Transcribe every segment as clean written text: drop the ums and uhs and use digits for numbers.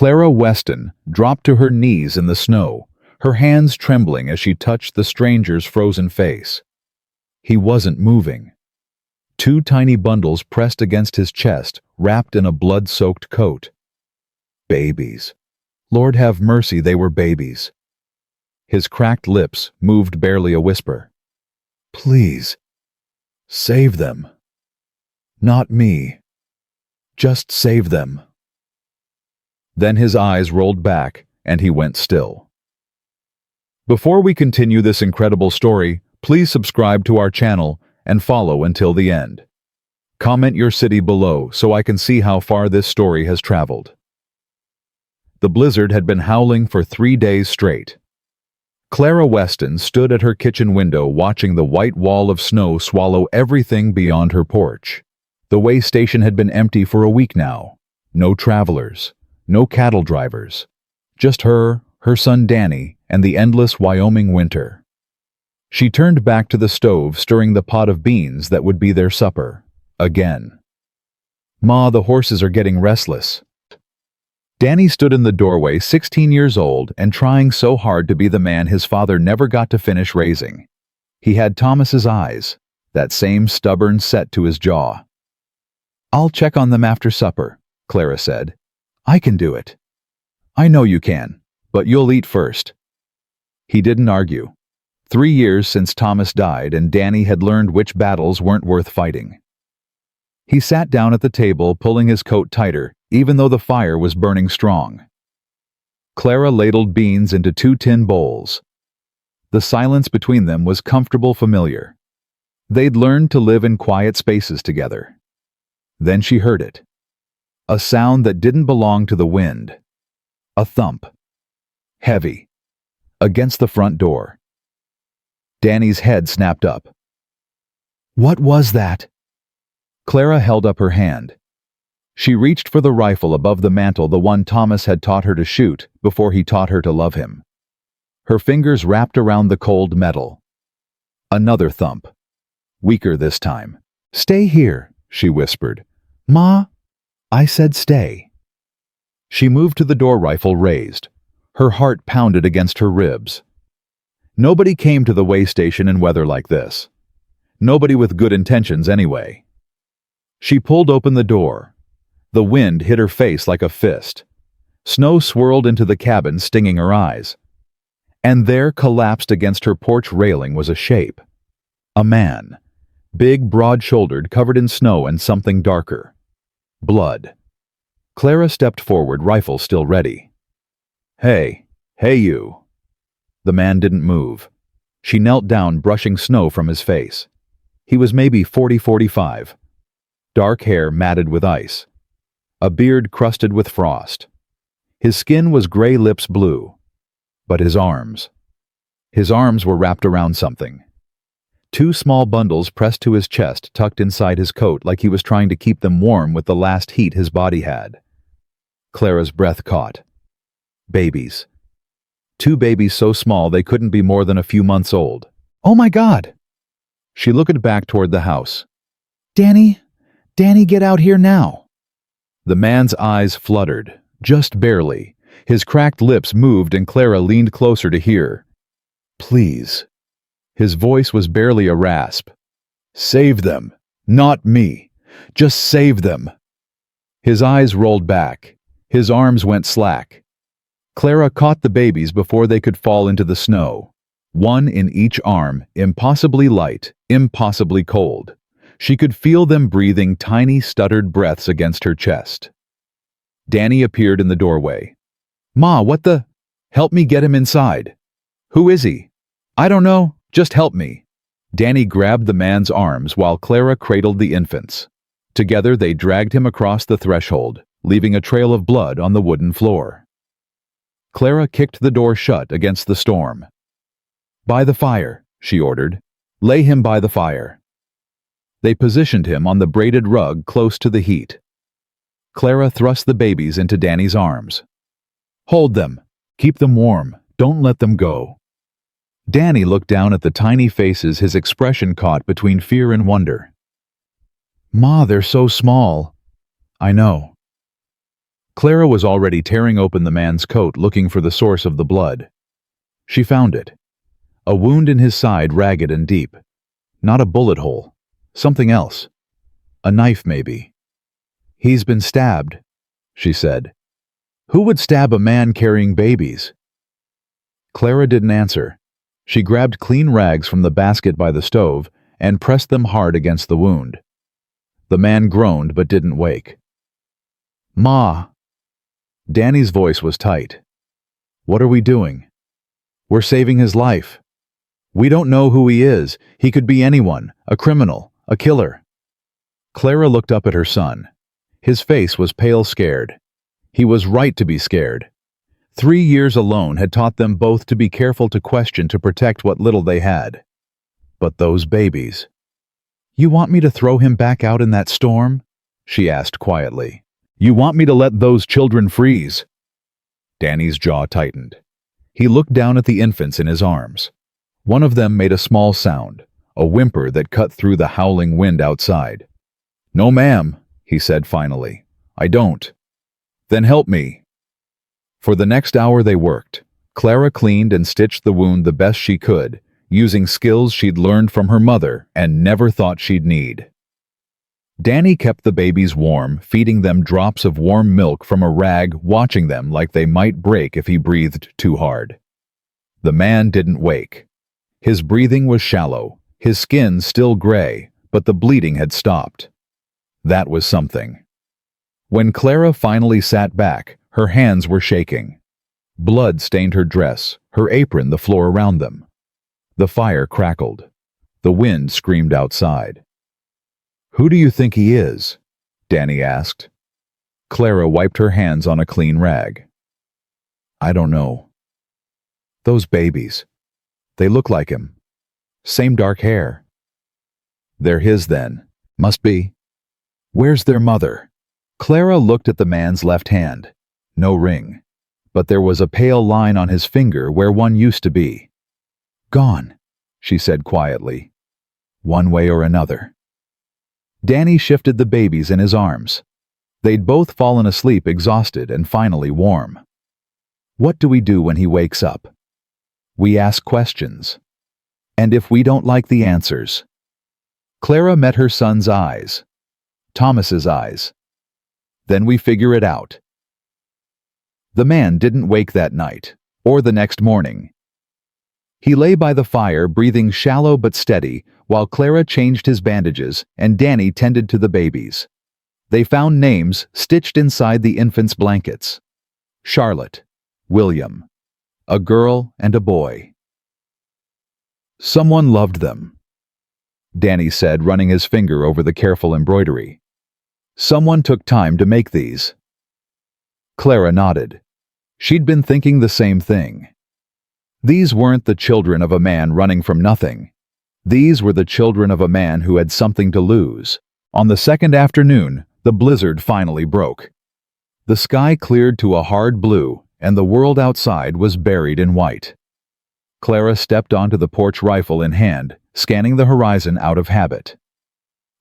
Clara Weston dropped to her knees in the snow, her hands trembling as she touched the stranger's frozen face. He wasn't moving. Two tiny bundles pressed against his chest, wrapped in a blood-soaked coat. Babies. Lord have mercy, they were babies. His cracked lips moved barely a whisper. Please. Save them. Not me. Just save them. Then his eyes rolled back, and he went still. Before we continue this incredible story, please subscribe to our channel and follow until the end. Comment your city below so I can see how far this story has traveled. The blizzard had been howling for 3 days straight. Clara Weston stood at her kitchen window watching the white wall of snow swallow everything beyond her porch. The way station had been empty for a week now. No travelers, no cattle drivers. Just her son Danny, and the endless Wyoming winter. She turned back to the stove, stirring the pot of beans that would be their supper. Again. Ma, the horses are getting restless. Danny stood in the doorway, 16 years old, and trying so hard to be the man his father never got to finish raising. He had Thomas's eyes, that same stubborn set to his jaw. I'll check on them after supper, Clara said. I can do it. I know you can, but you'll eat first. He didn't argue. 3 years since Thomas died, and Danny had learned which battles weren't worth fighting. He sat down at the table, pulling his coat tighter, even though the fire was burning strong. Clara ladled beans into 2 tin bowls. The silence between them was comfortable, familiar. They'd learned to live in quiet spaces together. Then she heard it. A sound that didn't belong to the wind. A thump. Heavy. Against the front door. Danny's head snapped up. What was that? Clara held up her hand. She reached for the rifle above the mantel, the one Thomas had taught her to shoot before he taught her to love him. Her fingers wrapped around the cold metal. Another thump. Weaker this time. Stay here, she whispered. Ma, I said stay. She moved to the door, rifle raised. Her heart pounded against her ribs. Nobody came to the way station in weather like this. Nobody with good intentions, anyway. She pulled open the door. The wind hit her face like a fist. Snow swirled into the cabin, stinging her eyes. And there, collapsed against her porch railing, was a shape. A man. Big, broad-shouldered, covered in snow and something darker. Blood. Clara stepped forward, rifle still ready. Hey you. The man didn't move. She knelt down, brushing snow from his face. He was maybe 40-45. Dark hair matted with ice. A beard crusted with frost. His skin was gray, lips blue. But his arms were wrapped around something. 2 small bundles pressed to his chest, tucked inside his coat like he was trying to keep them warm with the last heat his body had. Clara's breath caught. Babies. 2 babies so small they couldn't be more than a few months old. Oh my God! She looked back toward the house. Danny, get out here now. The man's eyes fluttered, just barely. His cracked lips moved and Clara leaned closer to hear. Please. His voice was barely a rasp. Save them. Not me. Just save them. His eyes rolled back. His arms went slack. Clara caught the babies before they could fall into the snow. 1 in each arm, impossibly light, impossibly cold. She could feel them breathing tiny, stuttered breaths against her chest. Danny appeared in the doorway. Ma, what the? Help me get him inside. Who is he? I don't know, just help me. Danny grabbed the man's arms while Clara cradled the infants. Together they dragged him across the threshold, leaving a trail of blood on the wooden floor. Clara kicked the door shut against the storm. By the fire, she ordered. Lay him by the fire. They positioned him on the braided rug close to the heat. Clara thrust the babies into Danny's arms. Hold them. Keep them warm. Don't let them go. Danny looked down at the tiny faces, his expression caught between fear and wonder. Ma, they're so small. I know. Clara was already tearing open the man's coat looking for the source of the blood. She found it. A wound in his side, ragged and deep. Not a bullet hole. Something else. A knife, maybe. "He's been stabbed," she said. "Who would stab a man carrying babies?" Clara didn't answer. She grabbed clean rags from the basket by the stove and pressed them hard against the wound. The man groaned but didn't wake. "Ma." Danny's voice was tight. "What are we doing?" "We're saving his life. We don't know who he is. He could be anyone, a criminal, a killer." Clara looked up at her son. His face was pale, scared. He was right to be scared. 3 years alone had taught them both to be careful to question to protect what little they had. But those babies. "You want me to throw him back out in that storm?" she asked quietly. "You want me to let those children freeze?" Danny's jaw tightened. He looked down at the infants in his arms. One of them made a small sound, a whimper that cut through the howling wind outside. "No, ma'am," he said finally. "I don't." "Then help me." For the next hour they worked. Clara cleaned and stitched the wound the best she could, using skills she'd learned from her mother and never thought she'd need. Danny kept the babies warm, feeding them drops of warm milk from a rag, watching them like they might break if he breathed too hard. The man didn't wake. His breathing was shallow, his skin still gray, but the bleeding had stopped. That was something. When Clara finally sat back, her hands were shaking. Blood stained her dress, her apron the floor around them. The fire crackled. The wind screamed outside. "Who do you think he is?" Danny asked. Clara wiped her hands on a clean rag. "I don't know." "Those babies. They look like him. Same dark hair." "They're his then. Must be. Where's their mother?" Clara looked at the man's left hand. No ring. But there was a pale line on his finger where one used to be. "Gone," she said quietly. "One way or another." Danny shifted the babies in his arms. They'd both fallen asleep, exhausted and finally warm. What do we do when he wakes up? We ask questions. And if we don't like the answers? Clara met her son's eyes. Thomas's eyes. Then we figure it out. The man didn't wake that night, or the next morning. He lay by the fire, breathing shallow but steady, while Clara changed his bandages and Danny tended to the babies. They found names stitched inside the infants' blankets. Charlotte, William, a girl and a boy. "Someone loved them," Danny said, running his finger over the careful embroidery. "Someone took time to make these." Clara nodded. She'd been thinking the same thing. These weren't the children of a man running from nothing. These were the children of a man who had something to lose. On the second afternoon, the blizzard finally broke. The sky cleared to a hard blue, and the world outside was buried in white. Clara stepped onto the porch, rifle in hand, scanning the horizon out of habit.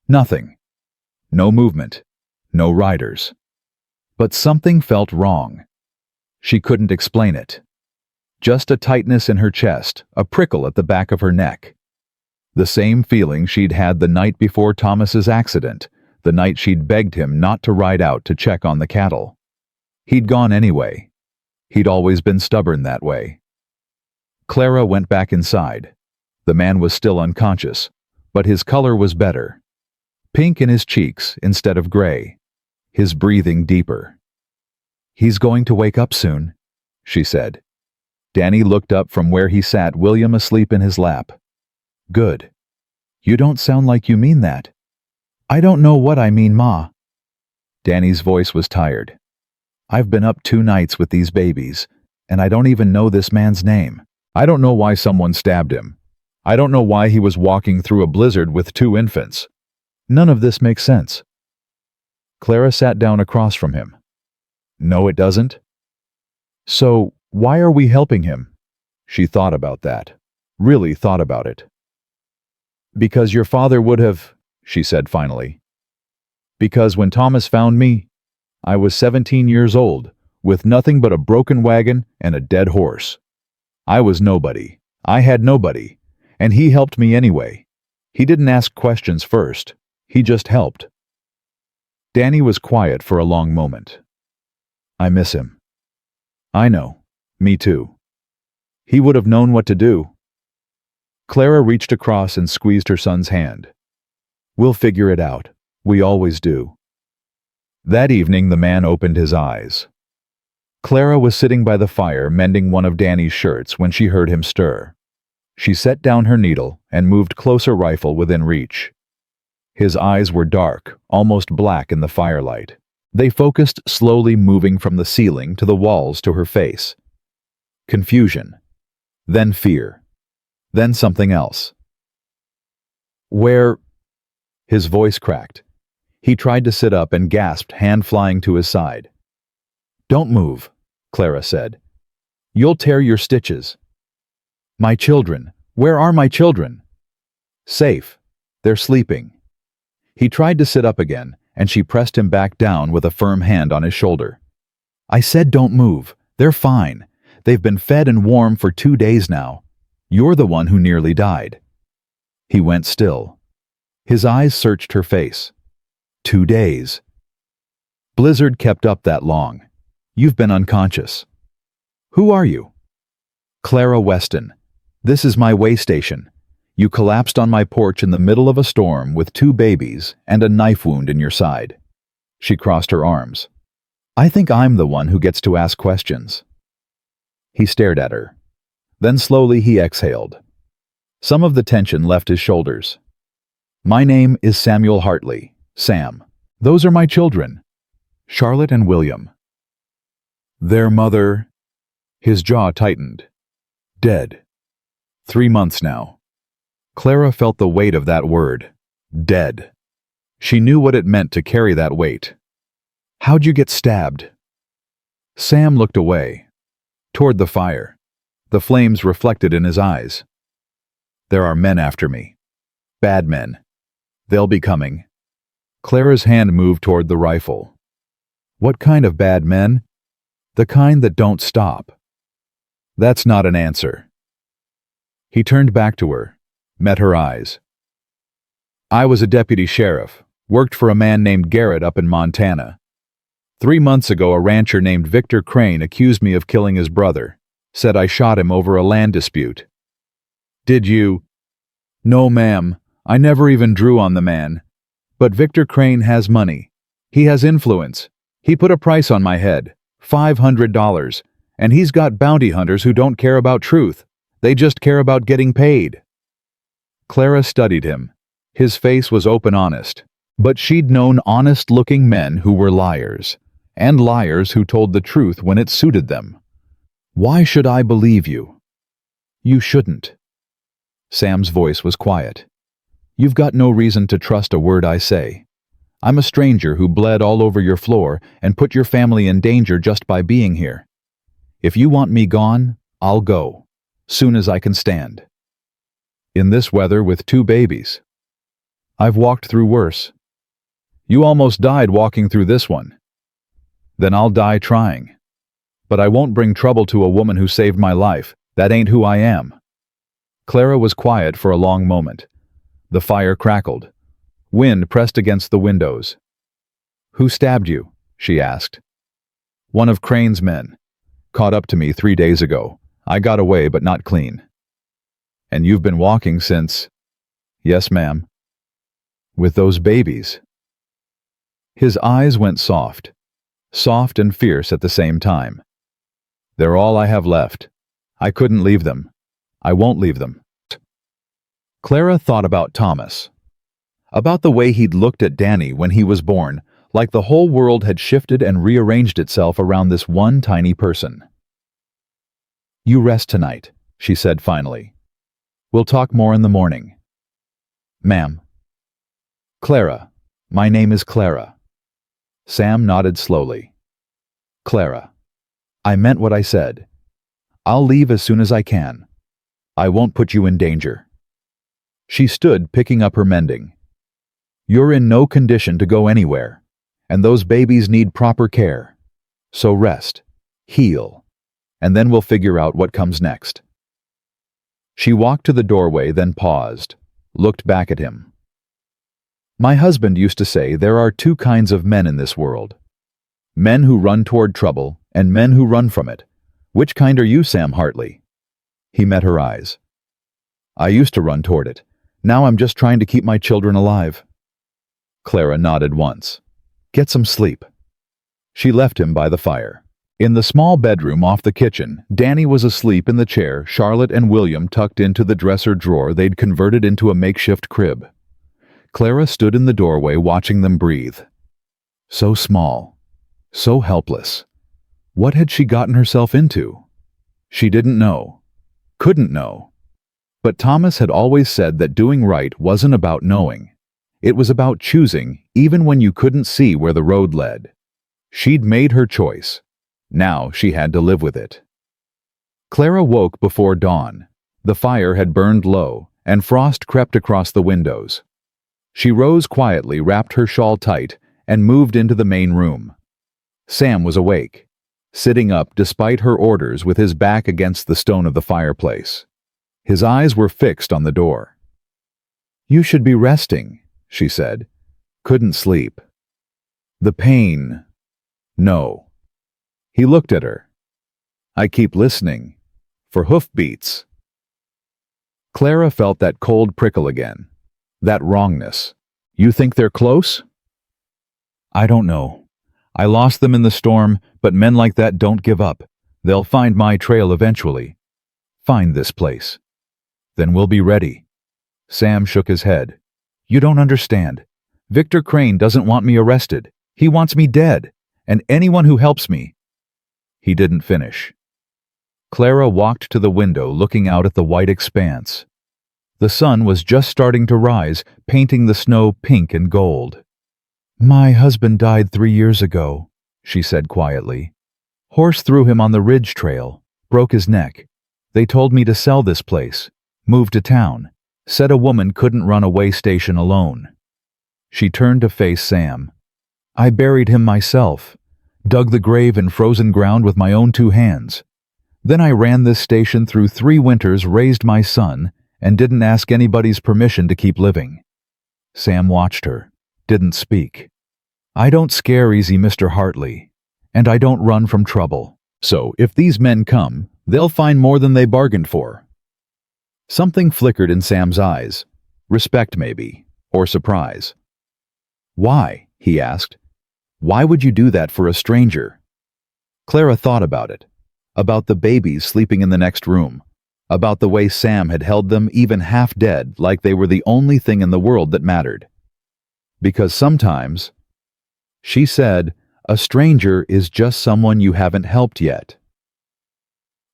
Nothing. No movement. No riders. But something felt wrong. She couldn't explain it. Just a tightness in her chest, a prickle at the back of her neck. The same feeling she'd had the night before Thomas's accident, the night she'd begged him not to ride out to check on the cattle. He'd gone anyway. He'd always been stubborn that way. Clara went back inside. The man was still unconscious, but his color was better. Pink in his cheeks instead of gray. His breathing deeper. "He's going to wake up soon," she said. Danny looked up from where he sat, William asleep in his lap. "Good. You don't sound like you mean that." "I don't know what I mean, Ma." Danny's voice was tired. "I've been up 2 nights with these babies, and I don't even know this man's name. I don't know why someone stabbed him. I don't know why he was walking through a blizzard with 2 infants. None of this makes sense." Clara sat down across from him. "No, it doesn't." "So, why are we helping him?" She thought about that. Really thought about it. "Because your father would have," she said finally. "Because when Thomas found me, I was 17 years old, with nothing but a broken wagon and a dead horse. I was nobody. I had nobody. And he helped me anyway. He didn't ask questions first. He just helped. Danny was quiet for a long moment. I miss him. I know. Me too. He would have known what to do. Clara reached across and squeezed her son's hand. We'll figure it out. We always do. That evening the man opened his eyes. Clara was sitting by the fire mending one of Danny's shirts when she heard him stir. She set down her needle and moved closer, rifle within reach. His eyes were dark, almost black in the firelight. They focused, slowly moving from the ceiling to the walls to her face. Confusion. Then fear. Then something else. Where? His voice cracked. He tried to sit up and gasped, hand flying to his side. Don't move, Clara said. You'll tear your stitches. My children. Where are my children? Safe. They're sleeping. He tried to sit up again, and she pressed him back down with a firm hand on his shoulder. I said don't move. They're fine. They've been fed and warm for 2 days now. You're the one who nearly died. He went still. His eyes searched her face. 2 days. Blizzard kept up that long. You've been unconscious. Who are you? Clara Weston. This is my way station. You collapsed on my porch in the middle of a storm with 2 babies and a knife wound in your side. She crossed her arms. I think I'm the one who gets to ask questions. He stared at her. Then slowly he exhaled. Some of the tension left his shoulders. My name is Samuel Hartley. Sam. Those are my children. Charlotte and William. Their mother... His jaw tightened. Dead. 3 months now. Clara felt the weight of that word. Dead. She knew what it meant to carry that weight. How'd you get stabbed? Sam looked away. Toward the fire. The flames reflected in his eyes. There are men after me. Bad men. They'll be coming. Clara's hand moved toward the rifle. What kind of bad men? The kind that don't stop. That's not an answer. He turned back to her, met her eyes. I was a deputy sheriff, worked for a man named Garrett up in Montana. 3 months ago, a rancher named Victor Crane accused me of killing his brother, said I shot him over a land dispute. Did you? No, ma'am. I never even drew on the man. But Victor Crane has money. He has influence. He put a price on my head, $500, and he's got bounty hunters who don't care about truth. They just care about getting paid. Clara studied him. His face was open honest, but she'd known honest-looking men who were liars, and liars who told the truth when it suited them. Why should I believe you? You shouldn't. Sam's voice was quiet. You've got no reason to trust a word I say. I'm a stranger who bled all over your floor and put your family in danger just by being here. If you want me gone, I'll go, soon as I can stand. In this weather with 2 babies. I've walked through worse. You almost died walking through this one. Then I'll die trying. But I won't bring trouble to a woman who saved my life. That ain't who I am. Clara was quiet for a long moment. The fire crackled. Wind pressed against the windows. Who stabbed you? She asked. One of Crane's men. Caught up to me 3 days ago. I got away, but not clean. And you've been walking since... Yes, ma'am. With those babies. His eyes went soft. Soft and fierce at the same time. They're all I have left. I couldn't leave them. I won't leave them. Clara thought about Thomas. About the way he'd looked at Danny when he was born, like the whole world had shifted and rearranged itself around this one tiny person. You rest tonight, she said finally. We'll talk more in the morning. Ma'am. Clara. My name is Clara. Sam nodded slowly. Clara. I meant what I said. I'll leave as soon as I can. I won't put you in danger. She stood, picking up her mending. You're in no condition to go anywhere. and those babies need proper care. So rest, heal, and then we'll figure out what comes next." She walked to the doorway, then paused, looked back at him. "My husband used to say there are two kinds of men in this world. Men who run toward trouble and men who run from it. Which kind are you, Sam Hartley?" He met her eyes. "I used to run toward it. Now I'm just trying to keep my children alive." Clara nodded once. "Get some sleep." She left him by the fire. In the small bedroom off the kitchen, Danny was asleep in the chair Charlotte and William tucked into the dresser drawer they'd converted into a makeshift crib. Clara stood in the doorway watching them breathe. So small, so helpless. What had she gotten herself into? She didn't know. Couldn't know. But Thomas had always said that doing right wasn't about knowing. It was about choosing, even when you couldn't see where the road led. She'd made her choice. Now she had to live with it. Clara woke before dawn. The fire had burned low, and frost crept across the windows. She rose quietly, wrapped her shawl tight, and moved into the main room. Sam was awake, sitting up despite her orders with his back against the stone of the fireplace. His eyes were fixed on the door. "You should be resting," she said. "Couldn't sleep." "The pain." "No." He looked at her. "I keep listening. For hoofbeats." Clara felt that cold prickle again. That wrongness. "You think they're close?" "I don't know. I lost them in the storm, but men like that don't give up. They'll find my trail eventually. Find this place. Then we'll be ready." Sam shook his head. "You don't understand. Victor Crane doesn't want me arrested. He wants me dead, and anyone who helps me." He didn't finish. Clara walked to the window, looking out at the white expanse. The sun was just starting to rise, painting the snow pink and gold. "My husband died 3 years ago," she said quietly. "Horse threw him on the ridge trail, broke his neck. They told me to sell this place, move to town, said a woman couldn't run a way station alone." She turned to face Sam. "I buried him myself, dug the grave in frozen ground with my own 2 hands. Then I ran this station through 3 winters, raised my son, and didn't ask anybody's permission to keep living." Sam watched her, didn't speak. "I don't scare easy, Mr. Hartley, and I don't run from trouble. So if these men come, they'll find more than they bargained for." Something flickered in Sam's eyes. Respect, maybe, or surprise. "Why?" he asked. "Why would you do that for a stranger?" Clara thought about it. About the babies sleeping in the next room. About the way Sam had held them even half dead, like they were the only thing in the world that mattered. Because sometimes, she said, a stranger is just someone you haven't helped yet.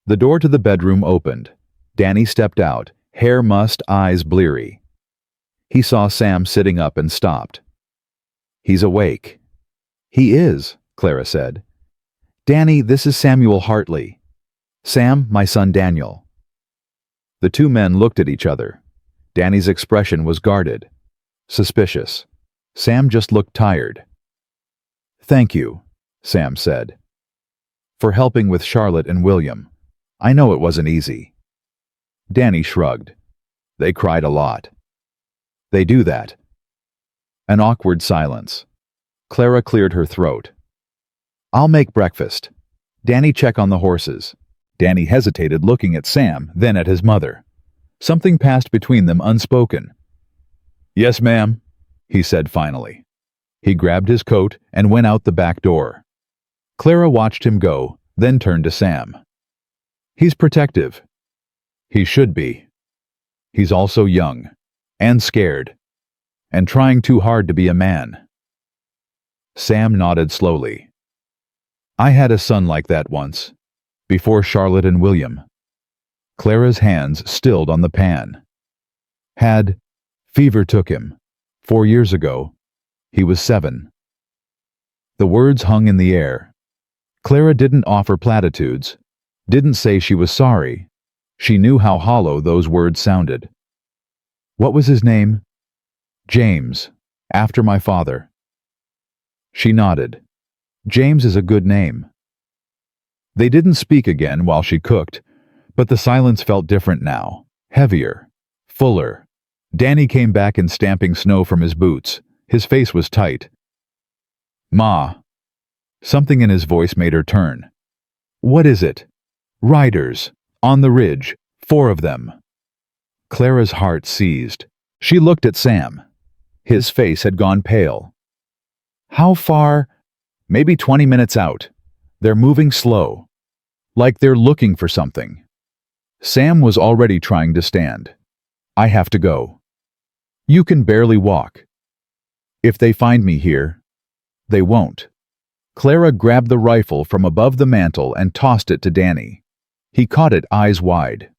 The door to the bedroom opened. Danny stepped out, hair mussed, eyes bleary. He saw Sam sitting up and stopped. "He's awake." "He is," Clara said. "Danny, this is Samuel Hartley. Sam, my son Daniel." The 2 men looked at each other. Danny's expression was guarded, suspicious. Sam just looked tired. "Thank you," Sam said, "for helping with Charlotte and William. I know it wasn't easy." Danny shrugged. "They cried a lot." "They do that." An awkward silence. Clara cleared her throat. "I'll make breakfast. Danny, check on the horses." Danny hesitated, looking at Sam, then at his mother. Something passed between them unspoken. "Yes, ma'am," he said finally. He grabbed his coat and went out the back door. Clara watched him go, then turned to Sam. "He's protective." "He should be. He's also young, and scared, and trying too hard to be a man." Sam nodded slowly. "I had a son like that once, before Charlotte and William." Clara's hands stilled on the pan. Fever took him. 4 years ago. He was 7. The words hung in the air. Clara didn't offer platitudes, didn't say she was sorry. She knew how hollow those words sounded. "What was his name?" "James, after my father." She nodded. James is a good name. They didn't speak again while she cooked, but the silence felt different now, heavier, fuller. Danny came back in stamping snow from his boots. His face was tight. Ma. Something in his voice made her turn. What is it? Riders. On the ridge. 4 of them. Clara's heart seized. She looked at Sam. His face had gone pale. How far? Maybe 20 minutes out. They're moving slow. Like they're looking for something. Sam was already trying to stand. I have to go. You can barely walk. If they find me here, they won't. Clara grabbed the rifle from above the mantel and tossed it to Danny. He caught it eyes wide.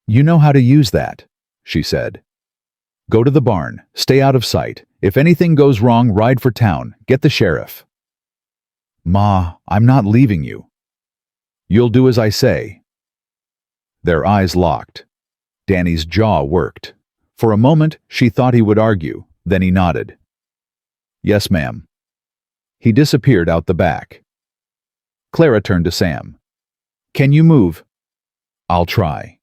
You know how to use that, she said. Go to the barn, stay out of sight. If anything goes wrong, ride for town, get the sheriff. Ma, I'm not leaving you. You'll do as I say. Their eyes locked. Danny's jaw worked. For a moment, she thought he would argue, then he nodded. Yes, ma'am. He disappeared out the back. Clara turned to Sam. Can you move? I'll try.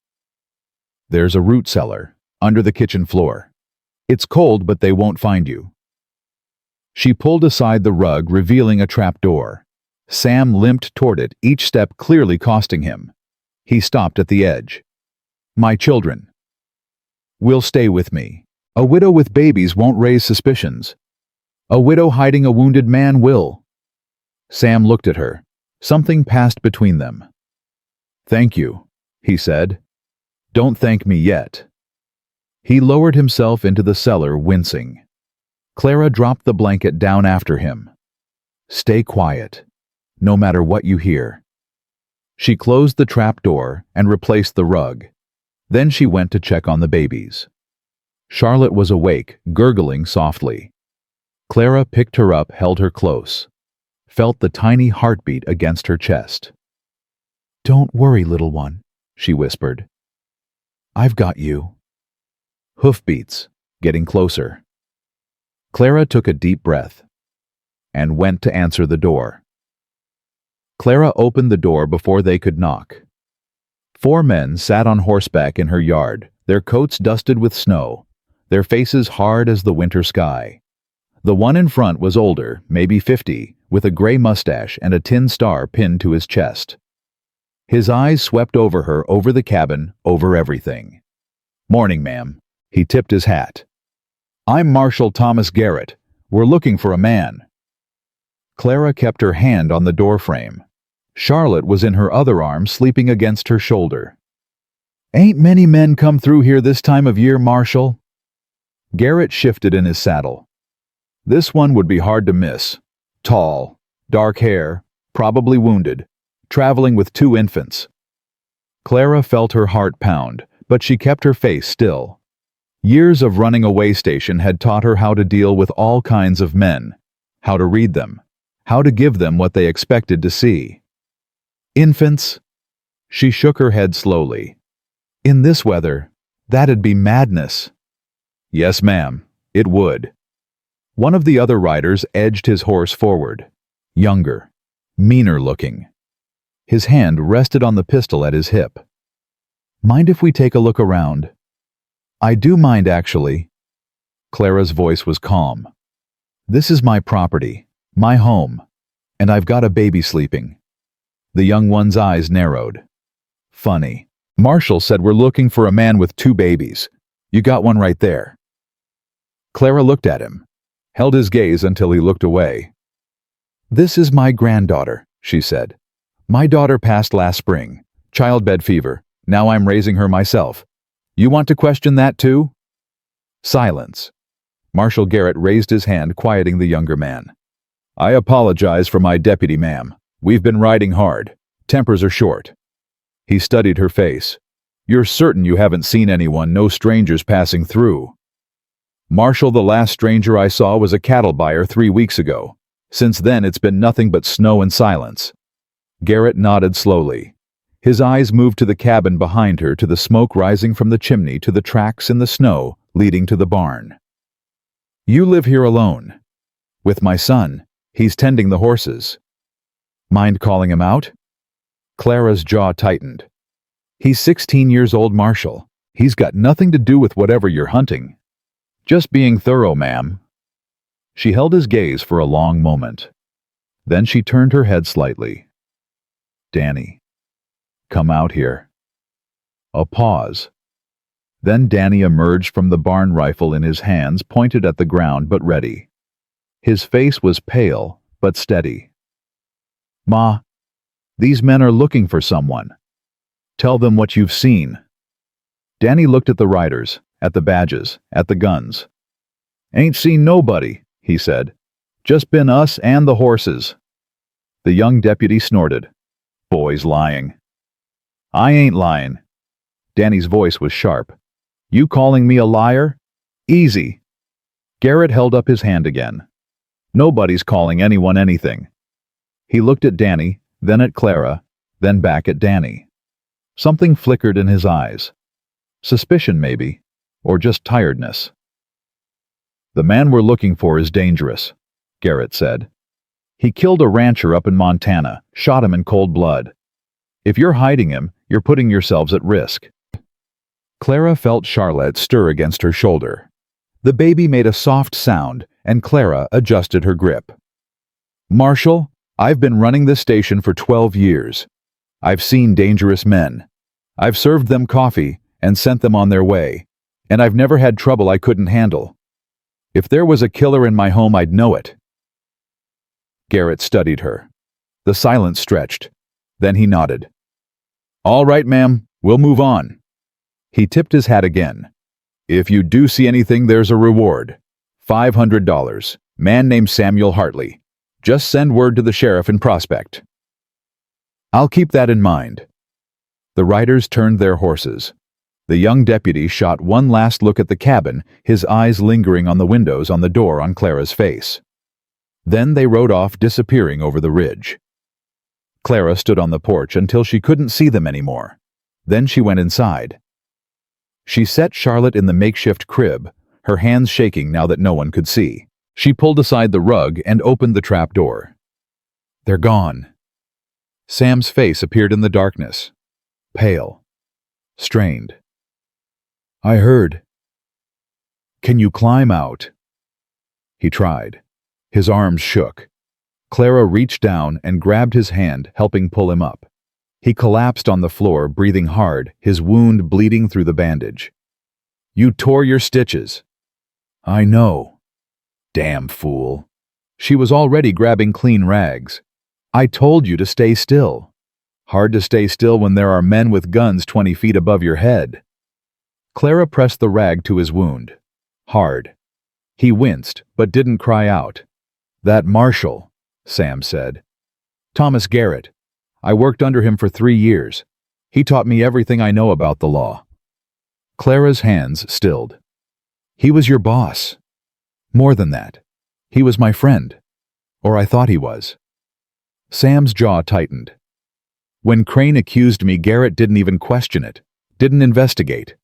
There's a root cellar, under the kitchen floor. It's cold, but they won't find you. She pulled aside the rug, revealing a trap door. Sam limped toward it, each step clearly costing him. He stopped at the edge. My children. Will stay with me. A widow with babies won't raise suspicions. A widow hiding a wounded man will. Sam looked at her. Something passed between them. Thank you, he said. Don't thank me yet. He lowered himself into the cellar, wincing. Clara dropped the blanket down after him. Stay quiet, no matter what you hear. She closed the trap door and replaced the rug. Then she went to check on the babies. Charlotte was awake, gurgling softly. Clara picked her up, held her close, felt the tiny heartbeat against her chest. Don't worry, little one, she whispered. I've got you. Hoofbeats, getting closer. Clara took a deep breath and went to answer the door. Clara opened the door before they could knock. 4 men sat on horseback in her yard, their coats dusted with snow, their faces hard as the winter sky. The one in front was older, maybe 50, with a gray mustache and a tin star pinned to his chest. His eyes swept over her, over the cabin, over everything. Morning, ma'am. He tipped his hat. I'm Marshal Thomas Garrett. We're looking for a man. Clara kept her hand on the doorframe. Charlotte was in her other arm, sleeping against her shoulder. Ain't many men come through here this time of year, Marshal. Garrett shifted in his saddle. This one would be hard to miss. Tall, dark hair, probably wounded, traveling with 2 infants. Clara felt her heart pound, but she kept her face still. Years of running a way station had taught her how to deal with all kinds of men, how to read them, how to give them what they expected to see. Infants? She shook her head slowly. In this weather, that'd be madness. Yes, ma'am, it would. One of the other riders edged his horse forward. Younger, meaner looking. His hand rested on the pistol at his hip. Mind if we take a look around? I do mind, actually. Clara's voice was calm. This is my property, my home, and I've got a baby sleeping. The young one's eyes narrowed. Funny. Marshall said we're looking for a man with 2 babies. You got one right there. Clara looked at him, held his gaze until he looked away. This is my granddaughter, she said. My daughter passed last spring. Childbed fever. Now I'm raising her myself. You want to question that too? Silence. Marshal Garrett raised his hand, quieting the younger man. I apologize for my deputy, ma'am. We've been riding hard. Tempers are short. He studied her face. You're certain you haven't seen anyone, no strangers passing through? Marshal, the last stranger I saw was a cattle buyer 3 weeks ago. Since then it's been nothing but snow and silence. Garrett nodded slowly. His eyes moved to the cabin behind her, to the smoke rising from the chimney, to the tracks in the snow leading to the barn. You live here alone. With my son, He's tending the horses. Mind calling him out? Clara's jaw tightened. He's 16 years old, Marshall. He's got nothing to do with whatever you're hunting. Just being thorough, ma'am. She held his gaze for a long moment. Then she turned her head slightly. Danny, come out here. A pause. Then Danny emerged from the barn, rifle in his hands, pointed at the ground but ready. His face was pale but steady. Ma, these men are looking for someone. Tell them what you've seen. Danny looked at the riders, at the badges, at the guns. Ain't seen nobody, he said. Just been us and the horses. The young deputy snorted. Boy's lying. I ain't lying. Danny's voice was sharp. You calling me a liar? Easy. Garrett held up his hand again. Nobody's calling anyone anything. He looked at Danny, then at Clara, then back at Danny. Something flickered in his eyes. Suspicion, maybe, or just tiredness. The man we're looking for is dangerous, Garrett said. He killed a rancher up in Montana, shot him in cold blood. If you're hiding him, you're putting yourselves at risk. Clara felt Charlotte stir against her shoulder. The baby made a soft sound, and Clara adjusted her grip. Marshall, I've been running this station for 12 years. I've seen dangerous men. I've served them coffee and sent them on their way, and I've never had trouble I couldn't handle. If there was a killer in my home, I'd know it. Garrett studied her. The silence stretched. Then he nodded. All right, ma'am, we'll move on. He tipped his hat again. If you do see anything, there's a reward. $500. Man named Samuel Hartley. Just send word to the sheriff in Prospect. I'll keep that in mind. The riders turned their horses. The young deputy shot one last look at the cabin, his eyes lingering on the windows, on the door, on Clara's face. Then they rode off, disappearing over the ridge. Clara stood on the porch until she couldn't see them anymore. Then she went inside. She set Charlotte in the makeshift crib, her hands shaking now that no one could see. She pulled aside the rug and opened the trap door. They're gone. Sam's face appeared in the darkness. Pale. Strained. I heard. Can you climb out? He tried. His arms shook. Clara reached down and grabbed his hand, helping pull him up. He collapsed on the floor, breathing hard, his wound bleeding through the bandage. You tore your stitches. I know. Damn fool. She was already grabbing clean rags. I told you to stay still. Hard to stay still when there are men with guns 20 feet above your head. Clara pressed the rag to his wound. Hard. He winced, but didn't cry out. That Marshall, Sam said. Thomas Garrett. I worked under him for 3 years. He taught me everything I know about the law. Clara's hands stilled. He was your boss. More than that. He was my friend. Or I thought he was. Sam's jaw tightened. When Crane accused me, Garrett didn't even question it. Didn't investigate.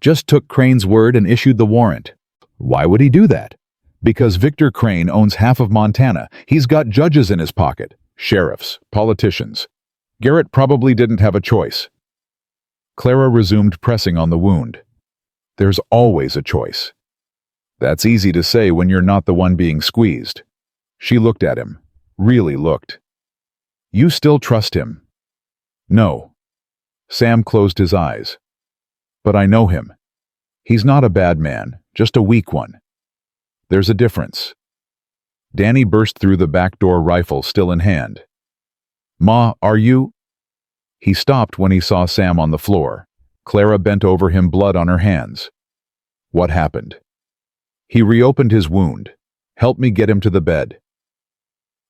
Just took Crane's word and issued the warrant. Why would he do that? Because Victor Crane owns half of Montana. He's got judges in his pocket. Sheriffs. Politicians. Garrett probably didn't have a choice. Clara resumed pressing on the wound. There's always a choice. That's easy to say when you're not the one being squeezed. She looked at him. Really looked. You still trust him? No. Sam closed his eyes. But I know him. He's not a bad man, just a weak one. There's a difference. Danny burst through the back door, rifle still in hand. Ma, are you? He stopped when he saw Sam on the floor. Clara bent over him, blood on her hands. What happened? He reopened his wound. Help me get him to the bed.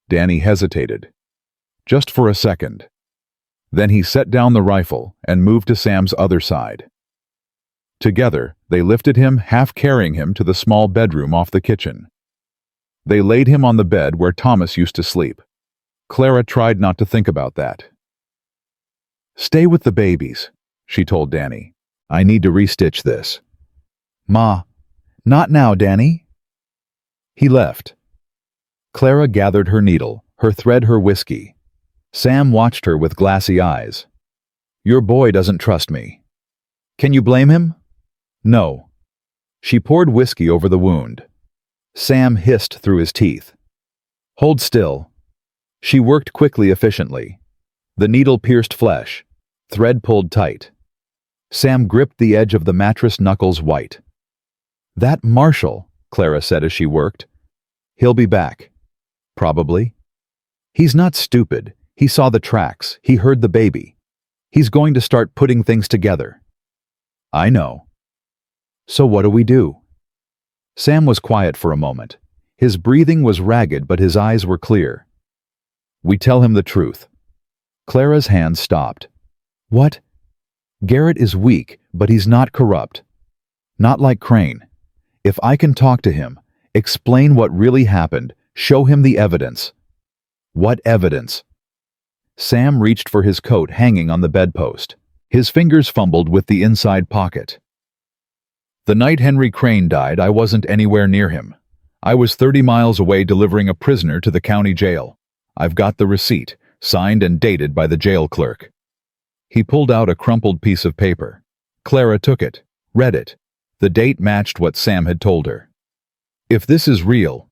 Danny hesitated. Just for a second. Then he set down the rifle and moved to Sam's other side. Together, they lifted him, half carrying him, to the small bedroom off the kitchen. They laid him on the bed where Thomas used to sleep. Clara tried not to think about that. Stay with the babies, she told Danny. I need to restitch this. Ma, not now, Danny. He left. Clara gathered her needle, her thread her whiskey. Sam watched her with glassy eyes. Your boy doesn't trust me. Can you blame him? No. She poured whiskey over the wound. Sam hissed through his teeth. Hold still. She worked quickly, efficiently. The needle pierced flesh. Thread pulled tight. Sam gripped the edge of the mattress, knuckles white. That Marshall, Clara said as she worked. He'll be back. Probably. He's not stupid. He saw the tracks. He heard the baby. He's going to start putting things together. I know. So what do we do? Sam was quiet for a moment. His breathing was ragged, but his eyes were clear. We tell him the truth. Clara's hand stopped. What? Garrett is weak, but he's not corrupt. Not like Crane. If I can talk to him, explain what really happened, show him the evidence. What evidence? Sam reached for his coat hanging on the bedpost. His fingers fumbled with the inside pocket. The night Henry Crane died, I wasn't anywhere near him. I was 30 miles away delivering a prisoner to the county jail. I've got the receipt, signed and dated by the jail clerk. He pulled out a crumpled piece of paper. Clara took it, read it. The date matched what Sam had told her. If this is real,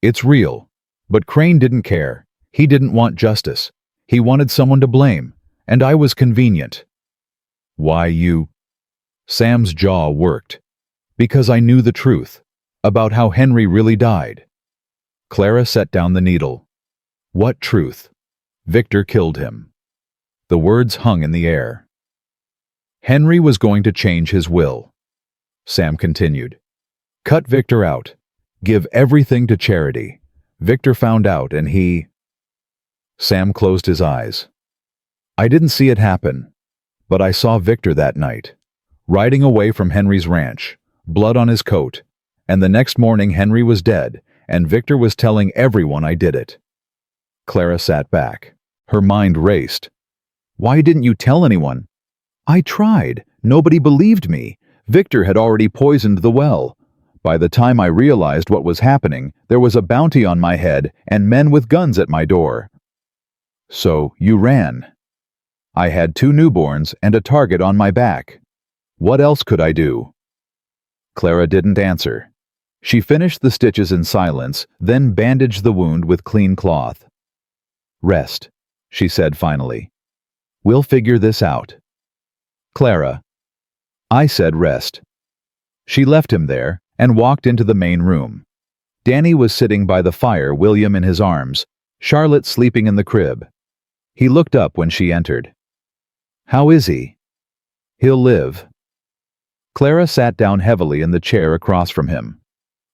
it's real. But Crane didn't care. He didn't want justice. He wanted someone to blame, and I was convenient. Why you? Sam's jaw worked. Because I knew the truth, about how Henry really died. Clara set down the needle. What truth? Victor killed him. The words hung in the air. Henry was going to change his will. Sam continued. Cut Victor out. Give everything to charity. Victor found out and he... Sam closed his eyes. I didn't see it happen, but I saw Victor that night, riding away from Henry's ranch, blood on his coat, and the next morning Henry was dead, and Victor was telling everyone I did it. Clara sat back. Her mind raced. Why didn't you tell anyone? I tried. Nobody believed me. Victor had already poisoned the well. By the time I realized what was happening, there was a bounty on my head and men with guns at my door. So you ran. I had 2 newborns and a target on my back. What else could I do? Clara didn't answer. She finished the stitches in silence, then bandaged the wound with clean cloth. Rest, she said finally. We'll figure this out. Clara. I said rest. She left him there and walked into the main room. Danny was sitting by the fire, William in his arms, Charlotte sleeping in the crib. He looked up when she entered. How is he? He'll live. Clara sat down heavily in the chair across from him.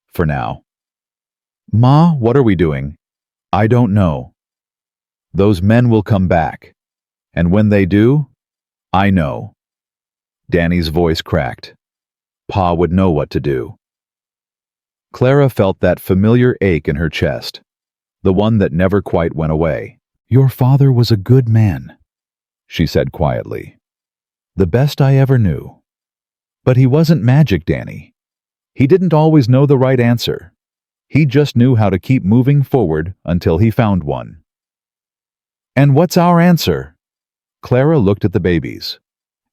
For now. Ma, what are we doing? I don't know. Those men will come back. And when they do, I know. Danny's voice cracked. Pa would know what to do. Clara felt that familiar ache in her chest, the one that never quite went away. Your father was a good man, she said quietly. The best I ever knew. But he wasn't magic, Danny. He didn't always know the right answer. He just knew how to keep moving forward until he found one. And what's our answer? Clara looked at the babies.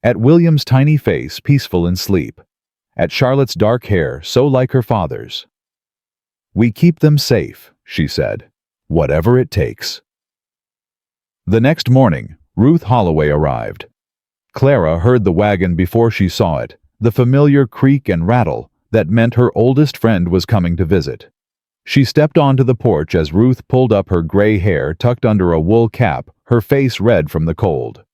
At William's tiny face, peaceful in sleep. At Charlotte's dark hair, so like her father's. We keep them safe, she said. Whatever it takes. The next morning, Ruth Holloway arrived. Clara heard the wagon before she saw it, the familiar creak and rattle that meant her oldest friend was coming to visit. She stepped onto the porch as Ruth pulled up her gray hair tucked under a wool cap, her face red from the cold.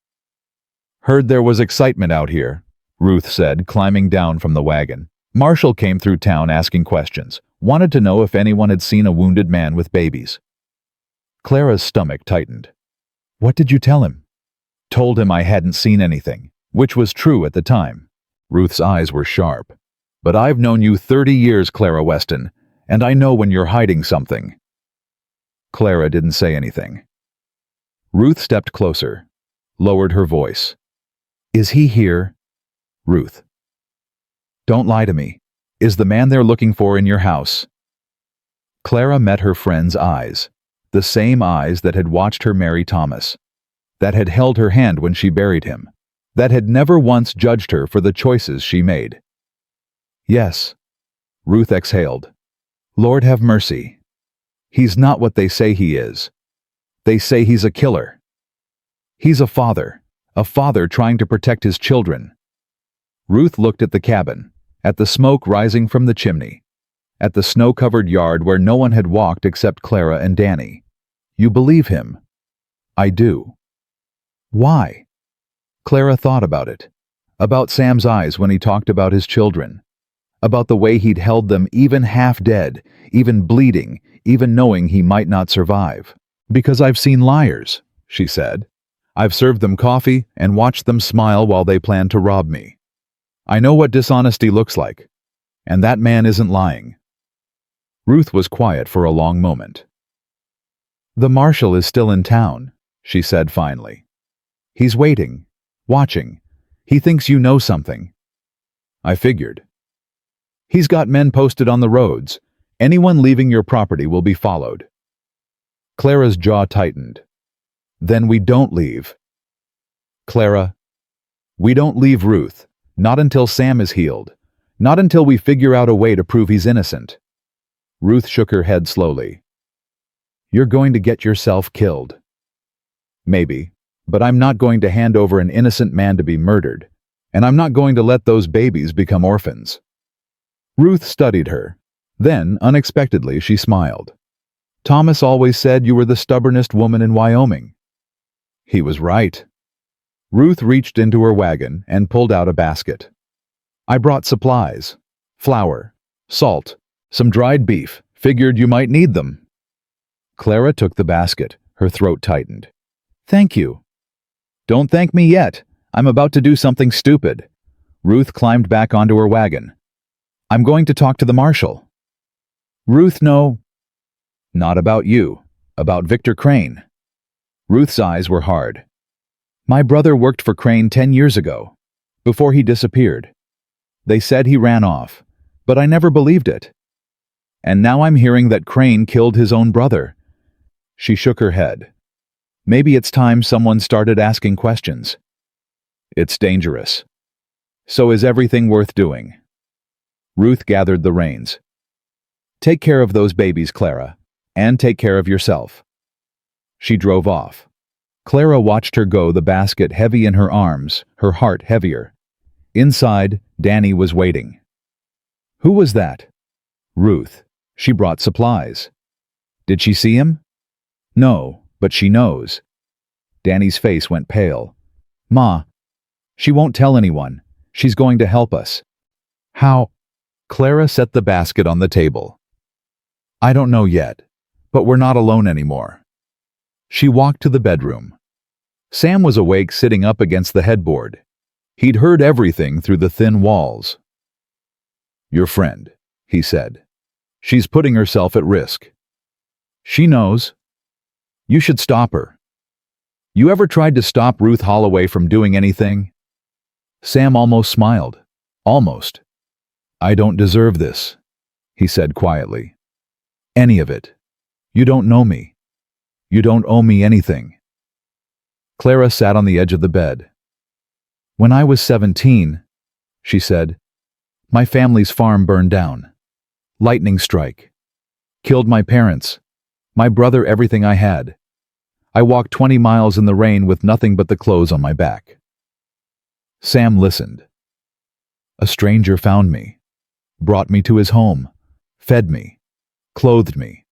Heard there was excitement out here, Ruth said, climbing down from the wagon. Marshall came through town asking questions, wanted to know if anyone had seen a wounded man with babies. Clara's stomach tightened. What did you tell him? Told him I hadn't seen anything, which was true at the time. Ruth's eyes were sharp. But I've known you 30 years, Clara Weston, and I know when you're hiding something. Clara didn't say anything. Ruth stepped closer, lowered her voice. Is he here? Ruth. Don't lie to me. Is the man they're looking for in your house? Clara met her friend's eyes, the same eyes that had watched her marry Thomas, that had held her hand when she buried him, that had never once judged her for the choices she made. Yes, Ruth exhaled. Lord have mercy. He's not what they say he is. They say he's a killer. He's a father trying to protect his children. Ruth looked at the cabin, at the smoke rising from the chimney, at the snow-covered yard where no one had walked except Clara and Danny. You believe him? I do. Why? Clara thought about it, about Sam's eyes when he talked about his children, about the way he'd held them even half dead, even bleeding, even knowing he might not survive. Because I've seen liars, she said. I've served them coffee and watched them smile while they plan to rob me. I know what dishonesty looks like, and that man isn't lying. Ruth was quiet for a long moment. The marshal is still in town, she said finally. He's waiting, watching. He thinks you know something. I figured. He's got men posted on the roads. Anyone leaving your property will be followed. Clara's jaw tightened. Then we don't leave. Clara, we don't leave Ruth, not until Sam is healed, not until we figure out a way to prove he's innocent. Ruth shook her head slowly. You're going to get yourself killed. Maybe, but I'm not going to hand over an innocent man to be murdered, and I'm not going to let those babies become orphans. Ruth studied her. Then, unexpectedly, she smiled. Thomas always said you were the stubbornest woman in Wyoming. He was right. Ruth reached into her wagon and pulled out a basket. I brought supplies. Flour, salt, some dried beef. Figured you might need them. Clara took the basket. Her throat tightened. Thank you. Don't thank me yet. I'm about to do something stupid. Ruth climbed back onto her wagon. I'm going to talk to the marshal. Ruth, no. Not about you. About Victor Crane. Ruth's eyes were hard. My brother worked for Crane 10 years ago, before he disappeared. They said he ran off, but I never believed it. And now I'm hearing that Crane killed his own brother. She shook her head. Maybe it's time someone started asking questions. It's dangerous. So is everything worth doing? Ruth gathered the reins. Take care of those babies, Clara, and take care of yourself. She drove off. Clara watched her go, the basket heavy in her arms, her heart heavier. Inside, Danny was waiting. Who was that? Ruth. She brought supplies. Did she see him? No, but she knows. Danny's face went pale. Ma, she won't tell anyone. She's going to help us. How? Clara set the basket on the table. I don't know yet, but we're not alone anymore. She walked to the bedroom. Sam was awake, sitting up against the headboard. He'd heard everything through the thin walls. Your friend, he said. She's putting herself at risk. She knows. You should stop her. You ever tried to stop Ruth Holloway from doing anything? Sam almost smiled. Almost. I don't deserve this, he said quietly. Any of it. You don't know me. You don't owe me anything. Clara sat on the edge of the bed. When I was 17, she said, my family's farm burned down. Lightning strike. Killed my parents, my brother, everything I had. I walked 20 miles in the rain with nothing but the clothes on my back. Sam listened. A stranger found me, brought me to his home, fed me, clothed me,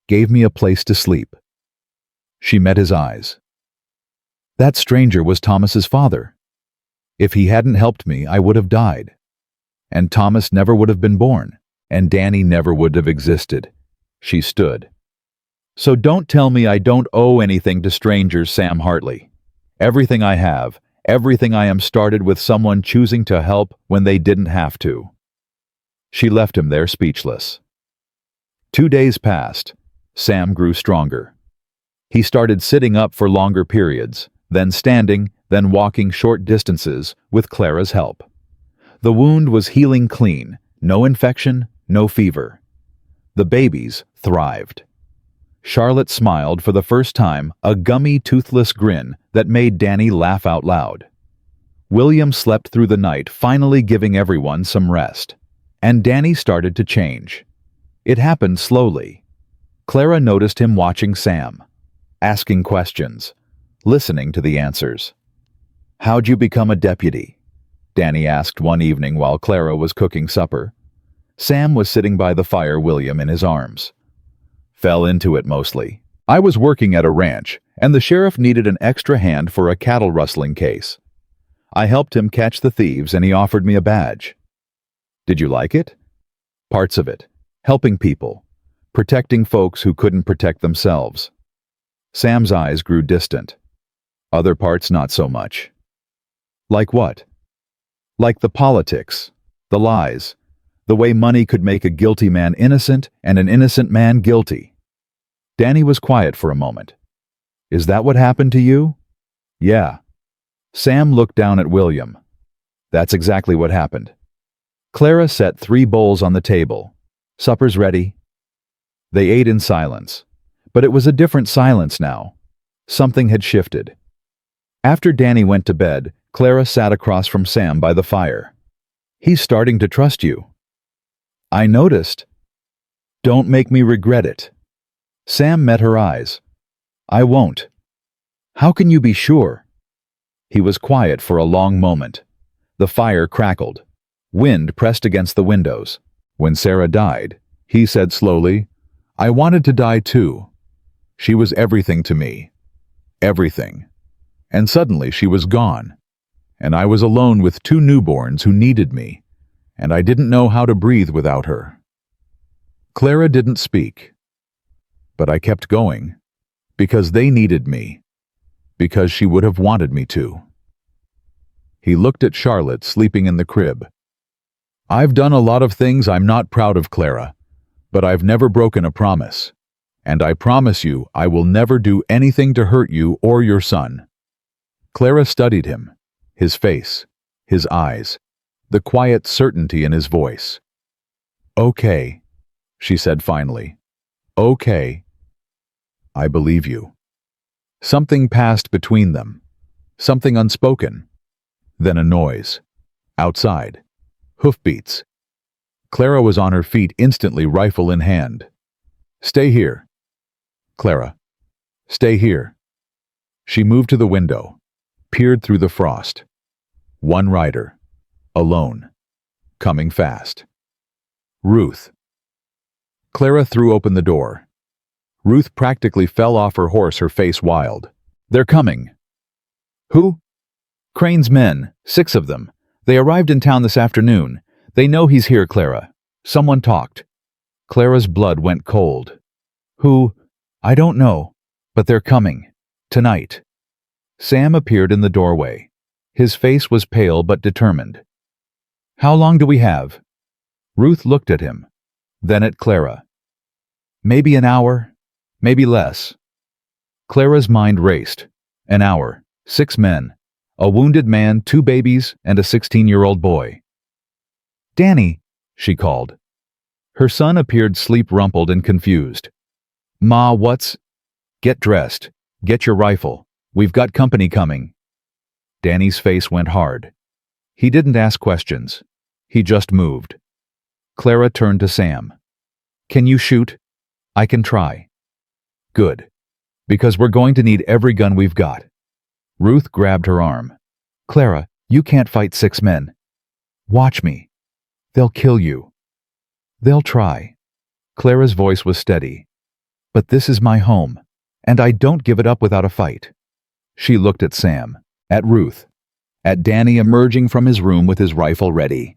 gave me a place to sleep. She met his eyes. That stranger was Thomas's father. If he hadn't helped me, I would have died. And Thomas never would have been born, and Danny never would have existed. She stood. So don't tell me I don't owe anything to strangers, Sam Hartley. Everything I have, everything I am started with someone choosing to help when they didn't have to. She left him there speechless. 2 days passed. Sam grew stronger. He started sitting up for longer periods, then standing, then walking short distances with Clara's help. The wound was healing clean, no infection, no fever. The babies thrived. Charlotte smiled for the first time, a gummy, toothless grin that made Danny laugh out loud. William slept through the night, finally giving everyone some rest. And Danny started to change. It happened slowly. Clara noticed him watching Sam, asking questions, listening to the answers. "How'd you become a deputy?" Danny asked one evening while Clara was cooking supper. Sam was sitting by the fire, William in his arms. "Fell into it mostly. I was working at a ranch, and the sheriff needed an extra hand for a cattle rustling case. I helped him catch the thieves, and he offered me a badge." "Did you like it?" "Parts of it. Helping people. Protecting folks who couldn't protect themselves." Sam's eyes grew distant. "Other parts not so much." "Like what?" "Like the politics, the lies, the way money could make a guilty man innocent and an innocent man guilty." Danny was quiet for a moment. "Is that what happened to you?" "Yeah." Sam looked down at William. "That's exactly what happened." Clara set 3 bowls on the table. "Supper's ready." They ate in silence. But it was a different silence now. Something had shifted. After Danny went to bed, Clara sat across from Sam by the fire. "He's starting to trust you." "I noticed." "Don't make me regret it." Sam met her eyes. "I won't." "How can you be sure?" He was quiet for a long moment. The fire crackled. Wind pressed against the windows. "When Sarah died," he said slowly, "I wanted to die too. She was everything to me. Everything. And suddenly she was gone. And I was alone with 2 newborns who needed me. And I didn't know how to breathe without her." Clara didn't speak. "But I kept going. Because they needed me. Because she would have wanted me to." He looked at Charlotte sleeping in the crib. "I've done a lot of things I'm not proud of, Clara. But I've never broken a promise. And I promise you I will never do anything to hurt you or your son." Clara studied him, his face, his eyes, the quiet certainty in his voice. "Okay," she said finally. "Okay. I believe you." Something passed between them. Something unspoken. Then a noise. Outside. Hoofbeats. Clara was on her feet instantly, rifle in hand. "Stay here." "Clara, stay here." She moved to the window, peered through the frost. One rider. Alone. Coming fast. Ruth. Clara threw open the door. Ruth practically fell off her horse, her face wild. "They're coming." "Who?" "Crane's men, 6 of them. They arrived in town this afternoon. They know he's here, Clara. Someone talked." Clara's blood went cold. "Who?" "I don't know. But they're coming. Tonight." Sam appeared in the doorway. His face was pale but determined. "How long do we have?" Ruth looked at him, then at Clara. "Maybe an hour, maybe less." Clara's mind raced. An hour, 6 men, a wounded man, 2 babies, and a 16-year-old boy. "Danny," she called. Her son appeared sleep-rumpled and confused. "Ma, what's—" "Get dressed. Get your rifle. We've got company coming." Danny's face went hard. He didn't ask questions. He just moved. Clara turned to Sam. "Can you shoot?" "I can try." "Good. Because we're going to need every gun we've got." Ruth grabbed her arm. "Clara, you can't fight 6 men. Watch me. They'll kill you." "They'll try." Clara's voice was steady. "But this is my home, and I don't give it up without a fight." She looked at Sam, at Ruth, at Danny emerging from his room with his rifle ready.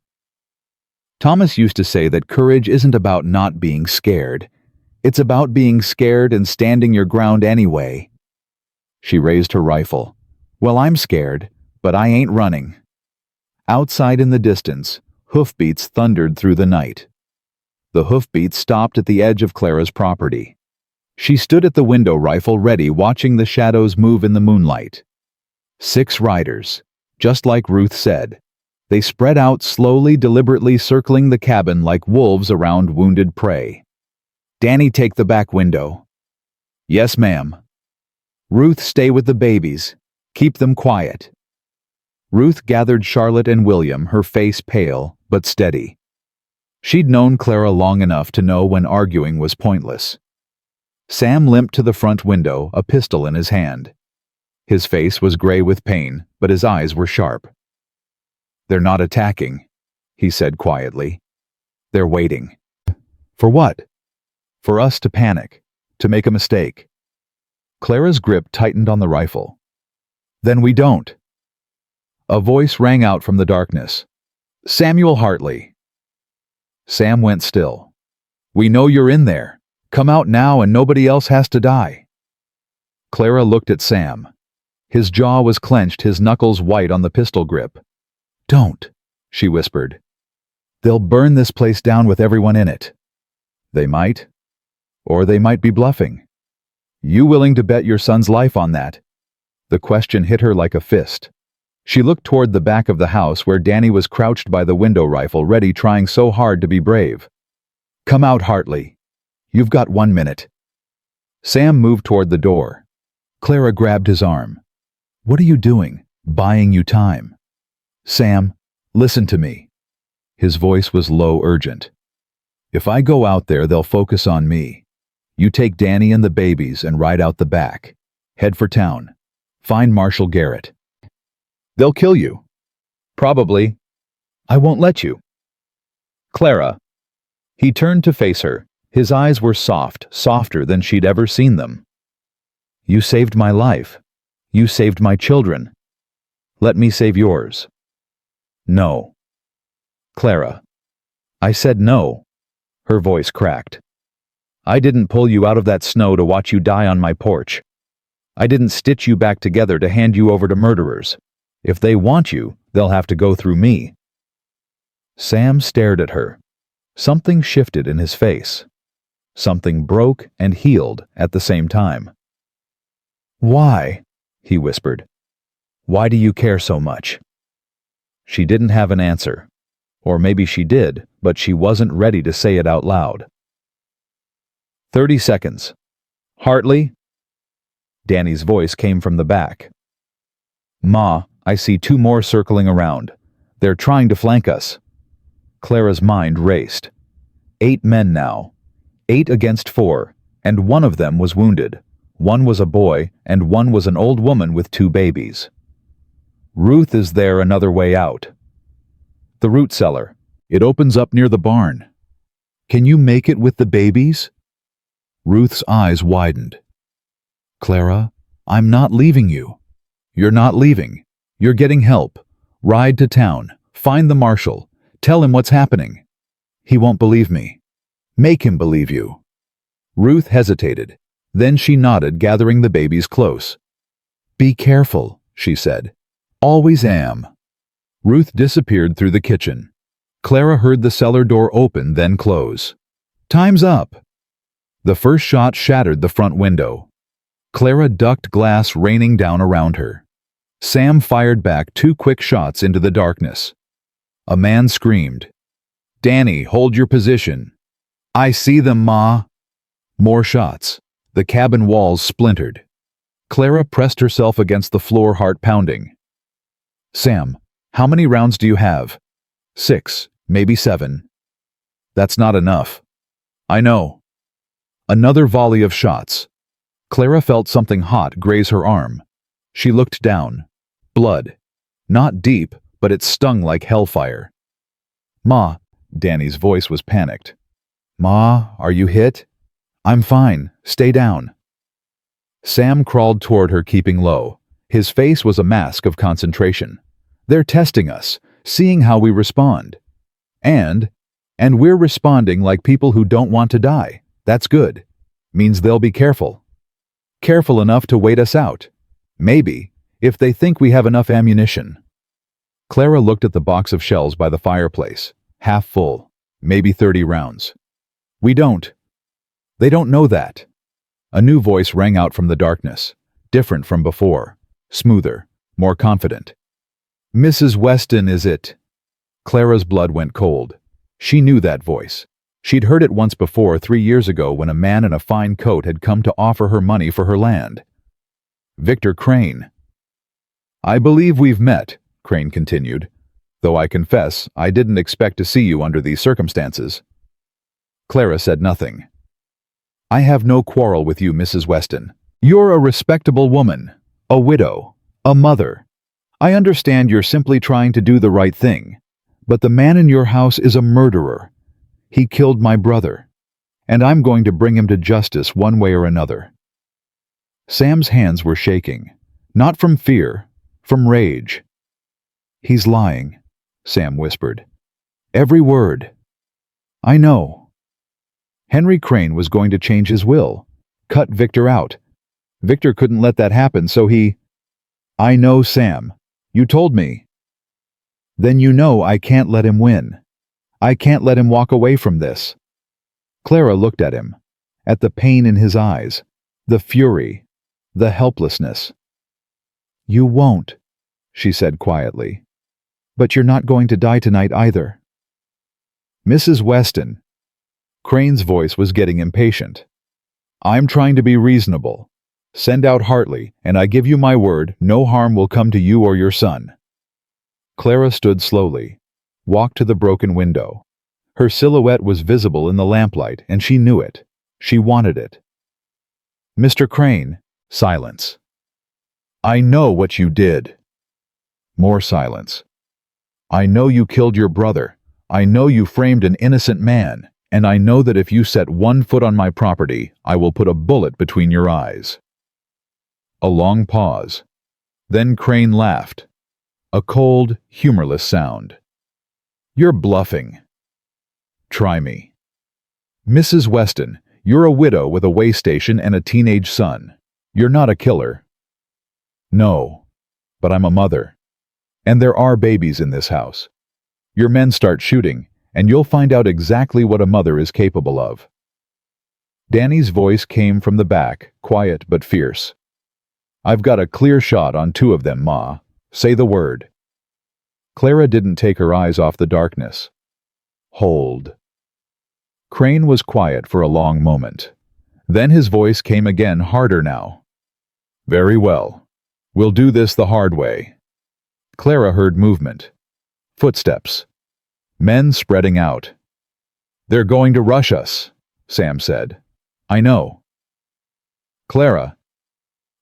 Thomas used to say that courage isn't about not being scared. It's about being scared and standing your ground anyway. She raised her rifle. "Well, I'm scared, but I ain't running." Outside in the distance, hoofbeats thundered through the night. The hoofbeats stopped at the edge of Clara's property. She stood at the window, rifle ready, watching the shadows move in the moonlight. 6 riders, just like Ruth said. They spread out slowly, deliberately circling the cabin like wolves around wounded prey. Danny, take the back window. Yes, ma'am. Ruth, stay with the babies. Keep them quiet. Ruth gathered Charlotte and William, her face pale but steady. She'd known Clara long enough to know when arguing was pointless. Sam limped to the front window, a pistol in his hand. His face was gray with pain, but his eyes were sharp. They're not attacking, he said quietly. They're waiting. For what? For us to panic, to make a mistake. Clara's grip tightened on the rifle. Then we don't. A voice rang out from the darkness. Samuel Hartley. Sam went still. We know you're in there. Come out now and nobody else has to die. Clara looked at Sam. His jaw was clenched, his knuckles white on the pistol grip. Don't, she whispered. They'll burn this place down with everyone in it. They might. Or they might be bluffing. You willing to bet your son's life on that? The question hit her like a fist. She looked toward the back of the house where Danny was crouched by the window rifle ready, trying so hard to be brave. Come out, Hartley. You've got 1 minute. Sam moved toward the door. Clara grabbed his arm. What are you doing? Buying you time. Sam, listen to me. His voice was low, urgent. If I go out there, they'll focus on me. You take Danny and the babies and ride out the back. Head for town. Find Marshall Garrett. They'll kill you. Probably. I won't let you. Clara. He turned to face her. His eyes were soft, softer than she'd ever seen them. You saved my life. You saved my children. Let me save yours. No. Clara. I said no. Her voice cracked. I didn't pull you out of that snow to watch you die on my porch. I didn't stitch you back together to hand you over to murderers. If they want you, they'll have to go through me. Sam stared at her. Something shifted in his face. Something broke and healed at the same time. Why? He whispered. Why do you care so much? She didn't have an answer. Or maybe she did, but she wasn't ready to say it out loud. 30 seconds. Hartley? Danny's voice came from the back. Ma, I see 2 more circling around. They're trying to flank us. Clara's mind raced. 8 men now. 8 against 4, and 1 of them was wounded. 1 was a boy, and 1 was an old woman with 2 babies. Ruth, is there another way out? The root cellar. It opens up near the barn. Can you make it with the babies? Ruth's eyes widened. Clara, I'm not leaving you. You're not leaving. You're getting help. Ride to town. Find the marshal. Tell him what's happening. He won't believe me. Make him believe you. Ruth hesitated. Then she nodded, gathering the babies close. Be careful, she said. Always am. Ruth disappeared through the kitchen. Clara heard the cellar door open, then close. Time's up. The first shot shattered the front window. Clara ducked, glass raining down around her. Sam fired back 2 quick shots into the darkness. A man screamed. Danny, hold your position. I see them, Ma. More shots. The cabin walls splintered. Clara pressed herself against the floor, heart pounding. Sam, how many rounds do you have? 6, maybe 7. That's not enough. I know. Another volley of shots. Clara felt something hot graze her arm. She looked down. Blood. Not deep, but it stung like hellfire. Ma, Danny's voice was panicked. Ma, are you hit? I'm fine. Stay down. Sam crawled toward her, keeping low. His face was a mask of concentration. They're testing us, seeing how we respond. And we're responding like people who don't want to die. That's good. Means they'll be careful. Careful enough to wait us out. Maybe, if they think we have enough ammunition. Clara looked at the box of shells by the fireplace. Half full. Maybe 30 rounds. We don't. They don't know that. A new voice rang out from the darkness. Different from before. Smoother. More confident. Mrs. Weston, is it? Clara's blood went cold. She knew that voice. She'd heard it once before 3 years ago when a man in a fine coat had come to offer her money for her land. Victor Crane. "I believe we've met," Crane continued, "though I confess I didn't expect to see you under these circumstances." Clara said nothing. "I have no quarrel with you, Mrs. Weston. You're a respectable woman, a widow, a mother. I understand you're simply trying to do the right thing, but the man in your house is a murderer. He killed my brother, and I'm going to bring him to justice one way or another." Sam's hands were shaking, not from fear, from rage. "He's lying," Sam whispered. "Every word." "I know." Henry Crane was going to change his will, cut Victor out. Victor couldn't let that happen, so he— "I know, Sam. You told me." "Then you know I can't let him win. I can't let him walk away from this." Clara looked at him, at the pain in his eyes, the fury, the helplessness. "You won't," she said quietly. "But you're not going to die tonight either." "Mrs. Weston." Crane's voice was getting impatient. "I'm trying to be reasonable. Send out Hartley, and I give you my word no harm will come to you or your son." Clara stood slowly, walked to the broken window. Her silhouette was visible in the lamplight, and she knew it. She wanted it. "Mr. Crane." Silence. "I know what you did." More silence. "I know you killed your brother. I know you framed an innocent man, and I know that if you set one foot on my property, I will put a bullet between your eyes." A long pause. Then Crane laughed. A cold, humorless sound. "You're bluffing." "Try me." "Mrs. Weston, you're a widow with a way station and a teenage son. You're not a killer." "No, but I'm a mother. And there are babies in this house. Your men start shooting, and you'll find out exactly what a mother is capable of." Danny's voice came from the back, quiet but fierce. "I've got a clear shot on 2 of them, Ma. Say the word." Clara didn't take her eyes off the darkness. "Hold." Crane was quiet for a long moment. Then his voice came again, harder now. "Very well. We'll do this the hard way." Clara heard movement. Footsteps. Men spreading out. "They're going to rush us," Sam said. "I know." "Clara,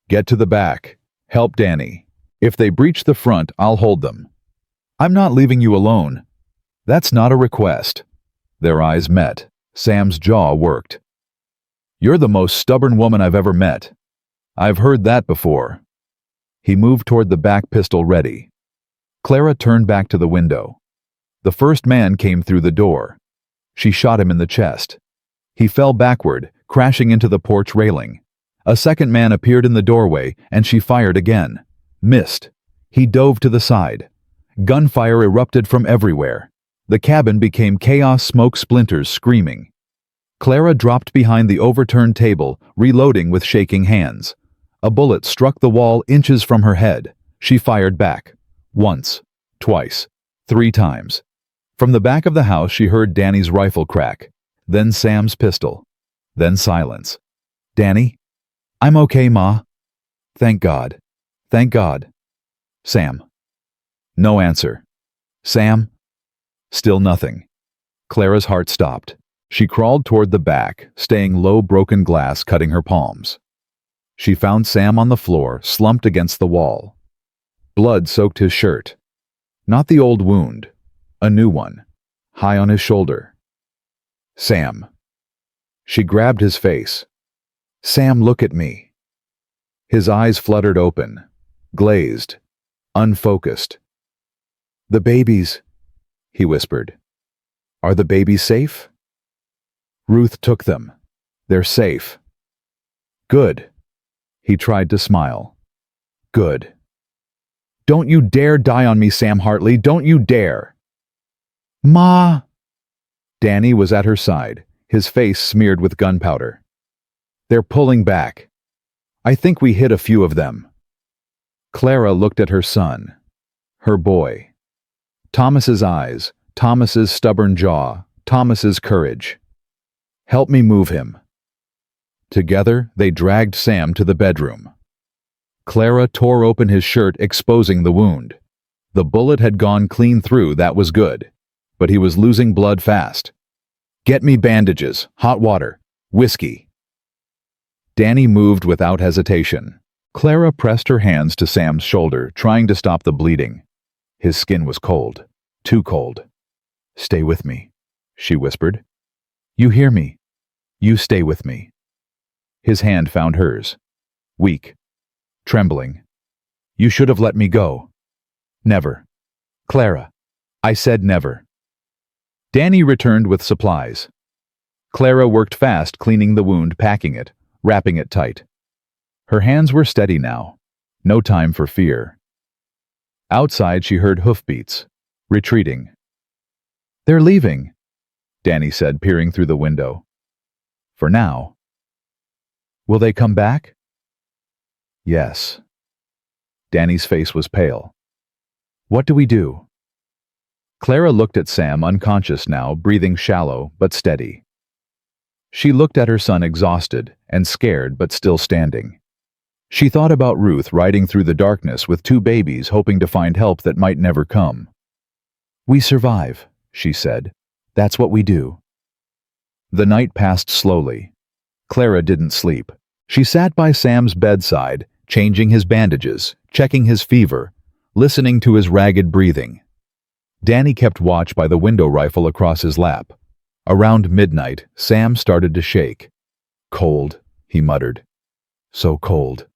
get to the back. Help Danny. If they breach the front, I'll hold them. I'm not leaving you alone." "That's not a request." Their eyes met. Sam's jaw worked. "You're the most stubborn woman I've ever met." "I've heard that before." He moved toward the back, pistol ready. Clara turned back to the window. The first man came through the door. She shot him in the chest. He fell backward, crashing into the porch railing. A second man appeared in the doorway, and she fired again. Missed. He dove to the side. Gunfire erupted from everywhere. The cabin became chaos, smoke splinters screaming. Clara dropped behind the overturned table, reloading with shaking hands. A bullet struck the wall inches from her head. She fired back. Once, twice, 3 times. From the back of the house she heard Danny's rifle crack, then Sam's pistol, then silence. "Danny?" "I'm okay, Ma." "Thank God. Thank God." "Sam?" No answer. "Sam?" Still nothing. Clara's heart stopped. She crawled toward the back, staying low, broken glass cutting her palms. She found Sam on the floor, slumped against the wall. Blood soaked his shirt. Not the old wound, a new one, high on his shoulder. "Sam." She grabbed his face. "Sam, look at me." His eyes fluttered open, glazed, unfocused. "The babies," he whispered. "Are the babies safe?" "Ruth took them. They're safe." "Good." He tried to smile. "Good." "Don't you dare die on me, Sam Hartley. Don't you dare." "Ma!" Danny was at her side, his face smeared with gunpowder. "They're pulling back. I think we hit a few of them." Clara looked at her son, her boy. Thomas's eyes, Thomas's stubborn jaw, Thomas's courage. Help me move him." Together, they dragged Sam to the bedroom. Clara tore open his shirt, exposing the wound. The bullet had gone clean through, that was good. But he was losing blood fast. "Get me bandages, hot water, whiskey." Danny moved without hesitation. Clara pressed her hands to Sam's shoulder, trying to stop the bleeding. His skin was cold, too cold. "Stay with me," she whispered. "You hear me? You stay with me." His hand found hers. Weak. Trembling. "You should have let me go." "Never. Clara. I said never." Danny returned with supplies. Clara worked fast, cleaning the wound, packing it, wrapping it tight. Her hands were steady now. No time for fear. Outside, she heard hoofbeats. Retreating. "They're leaving," Danny said, peering through the window. "For now." "Will they come back?" "Yes." Danny's face was pale. "What do we do?" Clara looked at Sam, unconscious now, breathing shallow but steady. She looked at her son, exhausted and scared but still standing. She thought about Ruth riding through the darkness with 2 babies, hoping to find help that might never come. "We survive," she said. "That's what we do." The night passed slowly. Clara didn't sleep. She sat by Sam's bedside, changing his bandages, checking his fever, listening to his ragged breathing. Danny kept watch by the window rifle across his lap. Around midnight, Sam started to shake. "Cold," he muttered. "So cold."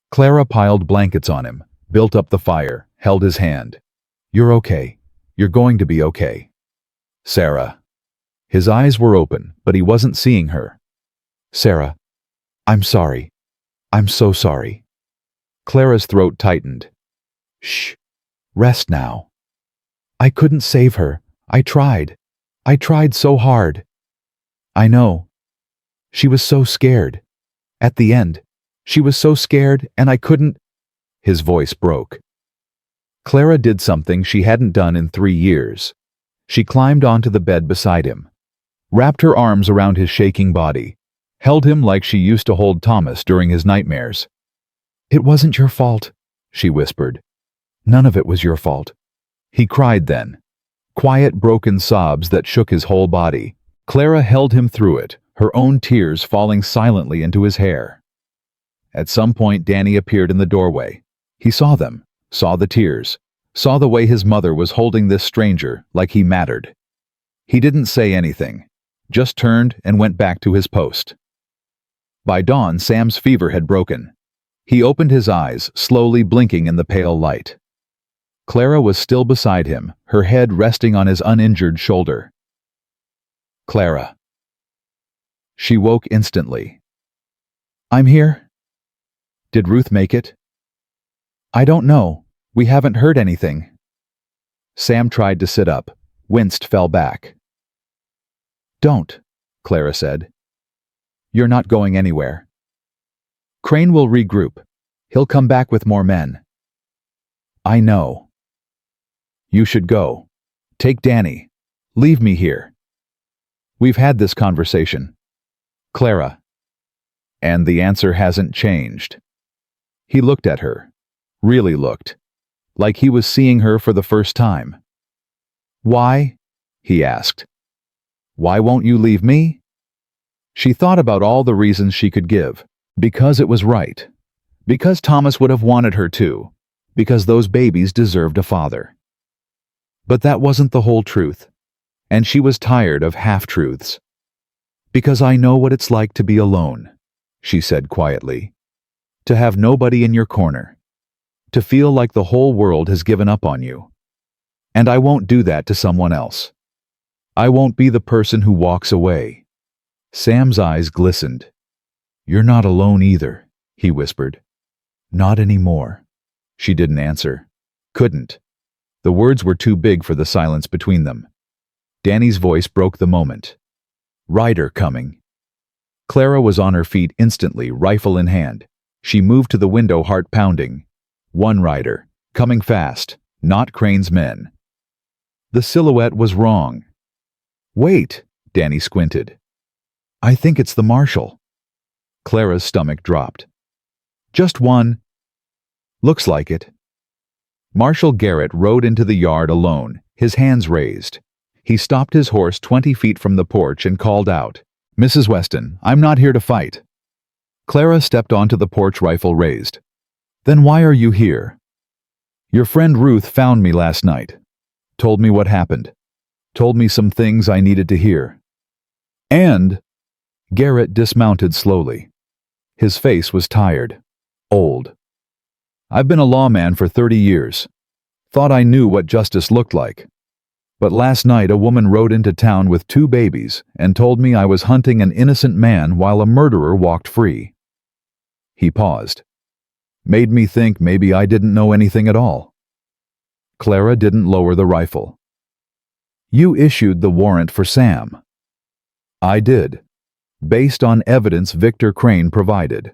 Clara piled blankets on him, built up the fire, held his hand. "You're okay. You're going to be okay." "Sarah." His eyes were open, but he wasn't seeing her. "Sarah, I'm sorry. I'm so sorry." Clara's throat tightened. "Shh. Rest now." "I couldn't save her. I tried. I tried so hard." "I know. She was so scared. At the end, she was so scared and I couldn't—" His voice broke. Clara did something she hadn't done in 3 years. She climbed onto the bed beside him, wrapped her arms around his shaking body, held him like she used to hold Thomas during his nightmares. "It wasn't your fault," she whispered. "None of it was your fault." He cried then. Quiet, broken sobs that shook his whole body. Clara held him through it, her own tears falling silently into his hair. At some point, Danny appeared in the doorway. He saw them, saw the tears, saw the way his mother was holding this stranger like he mattered. He didn't say anything, just turned and went back to his post. By dawn, Sam's fever had broken. He opened his eyes, slowly blinking in the pale light. Clara was still beside him, her head resting on his uninjured shoulder. "Clara." She woke instantly. "I'm here." "Did Ruth make it?" "I don't know. We haven't heard anything." Sam tried to sit up, winced, fell back. "Don't," Clara said. "You're not going anywhere. Crane will regroup. He'll come back with more men." "I know." "You should go. Take Danny. Leave me here. We've had this conversation." "Clara." "And the answer hasn't changed." He looked at her. Really looked. Like he was seeing her for the first time. "Why?" he asked. "Why won't you leave me?" She thought about all the reasons she could give. Because it was right. Because Thomas would have wanted her to. Because those babies deserved a father. But that wasn't the whole truth. And she was tired of half-truths. "Because I know what it's like to be alone," she said quietly. "To have nobody in your corner. To feel like the whole world has given up on you. And I won't do that to someone else. I won't be the person who walks away." Sam's eyes glistened. "You're not alone either," he whispered. "Not anymore." She didn't answer. Couldn't. The words were too big for the silence between them. Danny's voice broke the moment. "Ryder coming." Clara was on her feet instantly, rifle in hand. She moved to the window, heart pounding. One rider, coming fast, not Crane's men. The silhouette was wrong. "Wait," Danny squinted. I think it's the marshal. Clara's stomach dropped. Just one. Looks like it. Marshal Garrett rode into the yard alone, his hands raised. He stopped his horse 20 feet from the porch and called out, "Mrs. Weston, I'm not here to fight." Clara stepped onto the porch, rifle raised. "Then why are you here?" "Your friend Ruth found me last night. Told me what happened. Told me some things I needed to hear." And Garrett dismounted slowly. His face was tired, old. "I've been a lawman for 30 years. Thought I knew what justice looked like. But last night a woman rode into town with 2 babies and told me I was hunting an innocent man while a murderer walked free." He paused. "Made me think maybe I didn't know anything at all." Clara didn't lower the rifle. "You issued the warrant for Sam." "I did, based on evidence Victor Crane provided.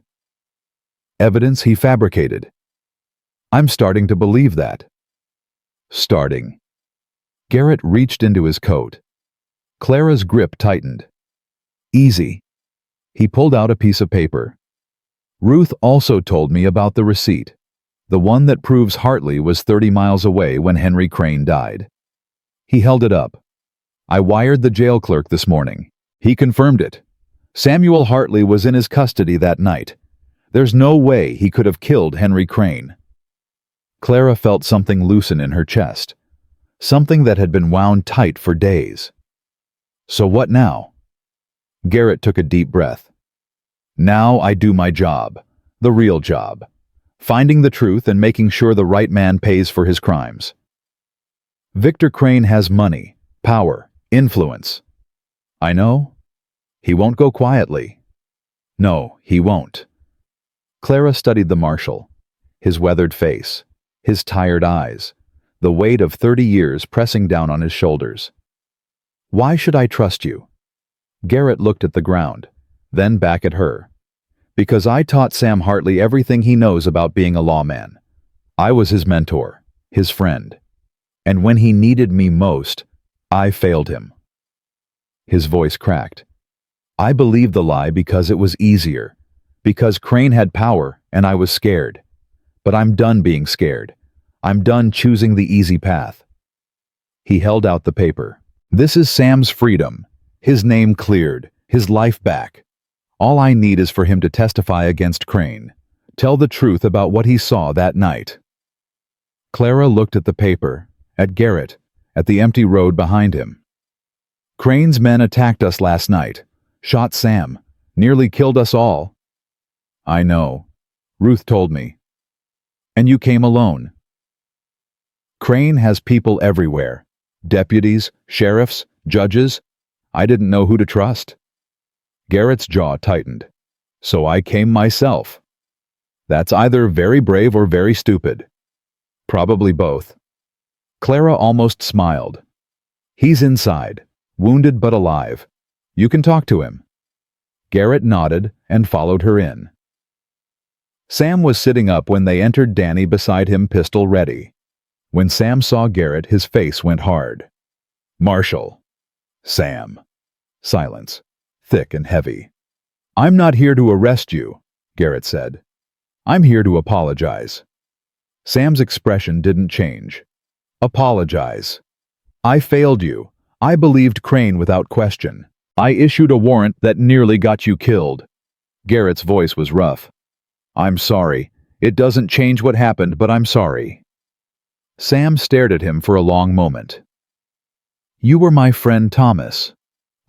Evidence he fabricated. I'm starting to believe that." Starting. Garrett reached into his coat. Clara's grip tightened. "Easy." He pulled out a piece of paper. "Ruth also told me about the receipt, the one that proves Hartley was 30 miles away when Henry Crane died." He held it up. "I wired the jail clerk this morning. He confirmed it. Samuel Hartley was in his custody that night. There's no way he could have killed Henry Crane." Clara felt something loosen in her chest, something that had been wound tight for days. "So what now?" Garrett took a deep breath. "Now I do my job, the real job, finding the truth and making sure the right man pays for his crimes. Victor Crane has money, power, influence. I know. He won't go quietly. No, he won't." Clara studied the marshal, his weathered face, his tired eyes, the weight of 30 years pressing down on his shoulders. "Why should I trust you?" Garrett looked at the ground, then back at her. "Because I taught Sam Hartley everything he knows about being a lawman. I was his mentor, his friend. And when he needed me most, I failed him." His voice cracked. "I believed the lie because it was easier, because Crane had power and I was scared. But I'm done being scared. I'm done choosing the easy path." He held out the paper. "This is Sam's freedom, his name cleared, his life back. All I need is for him to testify against Crane, tell the truth about what he saw that night." Clara looked at the paper, at Garrett, at the empty road behind him. "Crane's men attacked us last night, shot Sam, nearly killed us all." "I know. Ruth told me." "And you came alone." "Crane has people everywhere. Deputies, sheriffs, judges. I didn't know who to trust." Garrett's jaw tightened. "So I came myself." "That's either very brave or very stupid." "Probably both." Clara almost smiled. "He's inside, wounded but alive. You can talk to him." Garrett nodded and followed her in. Sam was sitting up when they entered, Danny beside him, pistol ready. When Sam saw Garrett, his face went hard. "Marshal." "Sam." Silence, thick and heavy. "I'm not here to arrest you," Garrett said. "I'm here to apologize." Sam's expression didn't change. "Apologize. I failed you. I believed Crane without question. I issued a warrant that nearly got you killed." Garrett's voice was rough. "I'm sorry. It doesn't change what happened, but I'm sorry." Sam stared at him for a long moment. "You were my friend Thomas.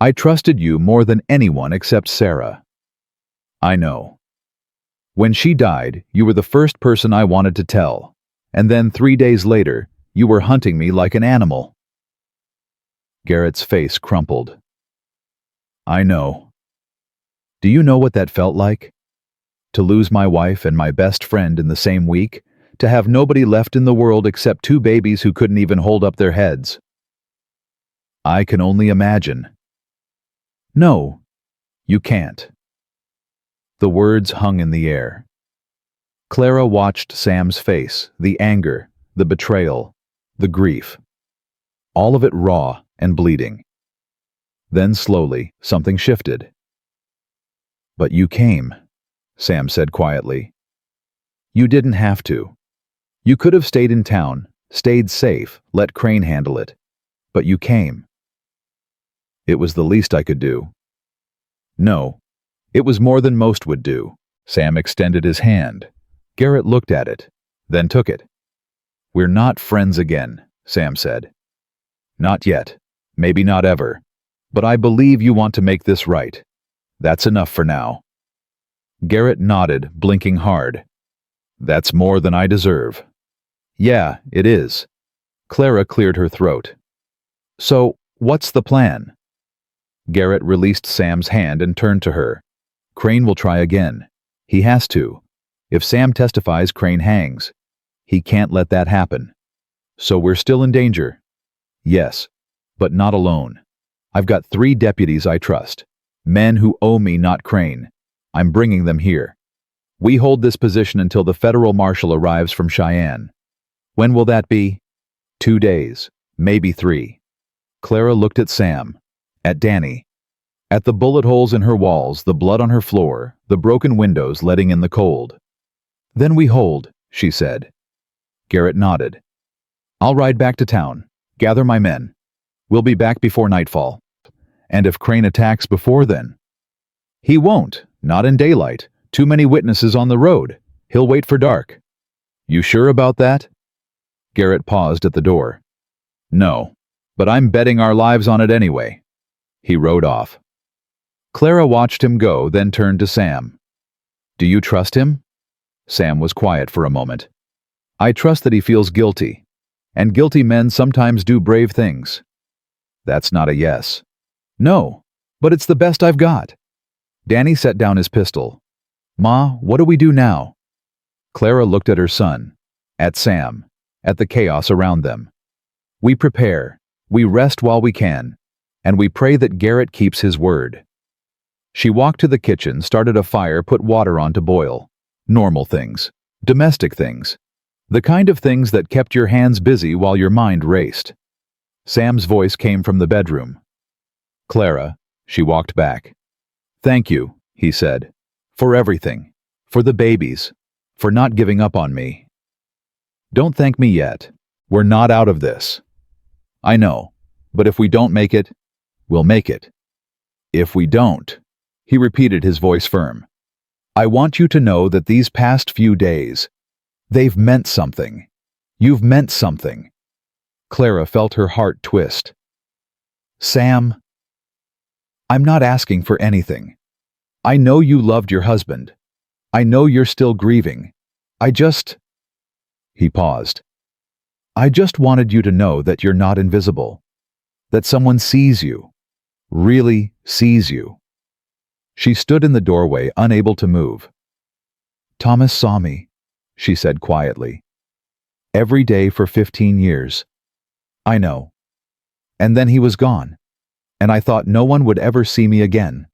I trusted you more than anyone except Sarah." "I know. When she died, you were the first person I wanted to tell. And then 3 days later, you were hunting me like an animal." Garrett's face crumpled. "I know. Do you know what that felt like? To lose my wife and my best friend in the same week? To have nobody left in the world except 2 babies who couldn't even hold up their heads?" "I can only imagine." "No, you can't." The words hung in the air. Clara watched Sam's face, the anger, the betrayal, the grief. All of it raw and bleeding. Then slowly, something shifted. But you came, Sam said quietly. You didn't have to. You could have stayed in town, stayed safe, let Crane handle it. But you came. It was the least I could do. No, it was more than most would do. Sam extended his hand. Garrett looked at it, then took it. We're not friends again, Sam said. Not yet. Maybe not ever. But I believe you want to make this right. That's enough for now. Garrett nodded, blinking hard. That's more than I deserve. Yeah, it is. Clara cleared her throat. So, what's the plan? Garrett released Sam's hand and turned to her. Crane will try again. He has to. If Sam testifies, Crane hangs. He can't let that happen. So we're still in danger. Yes, but not alone. I've got 3 deputies I trust. Men who owe me, not Crane. I'm bringing them here. We hold this position until the federal marshal arrives from Cheyenne. When will that be? 2 days, maybe 3. Clara looked at Sam, at Danny, at the bullet holes in her walls, the blood on her floor, the broken windows letting in the cold. Then we hold, she said. Garrett nodded. I'll ride back to town, gather my men. We'll be back before nightfall. And if Crane attacks before then? He won't, not in daylight. Too many witnesses on the road. He'll wait for dark. You sure about that? Garrett paused at the door. No, but I'm betting our lives on it anyway. He rode off. Clara watched him go, then turned to Sam. Do you trust him? Sam was quiet for a moment. I trust that he feels guilty. And guilty men sometimes do brave things. That's not a yes. No, but it's the best I've got. Danny set down his pistol. Ma, what do we do now? Clara looked at her son, at Sam, at the chaos around them. We prepare, we rest while we can, and we pray that Garrett keeps his word. She walked to the kitchen, started a fire, put water on to boil. Normal things, domestic things, the kind of things that kept your hands busy while your mind raced. Sam's voice came from the bedroom. Clara, she walked back. Thank you, he said, for everything, for the babies, for not giving up on me. Don't thank me yet. We're not out of this. I know, but if we don't make it, we'll make it. If we don't, he repeated, his voice firm. I want you to know that these past few days, they've meant something. You've meant something. Clara felt her heart twist. Sam, I'm not asking for anything. I know you loved your husband. I know you're still grieving. He paused. I just wanted you to know that you're not invisible. That someone sees you. Really sees you. She stood in the doorway, unable to move. Thomas saw me, she said quietly. Every day for 15 years. I know. And then he was gone. And I thought no one would ever see me again.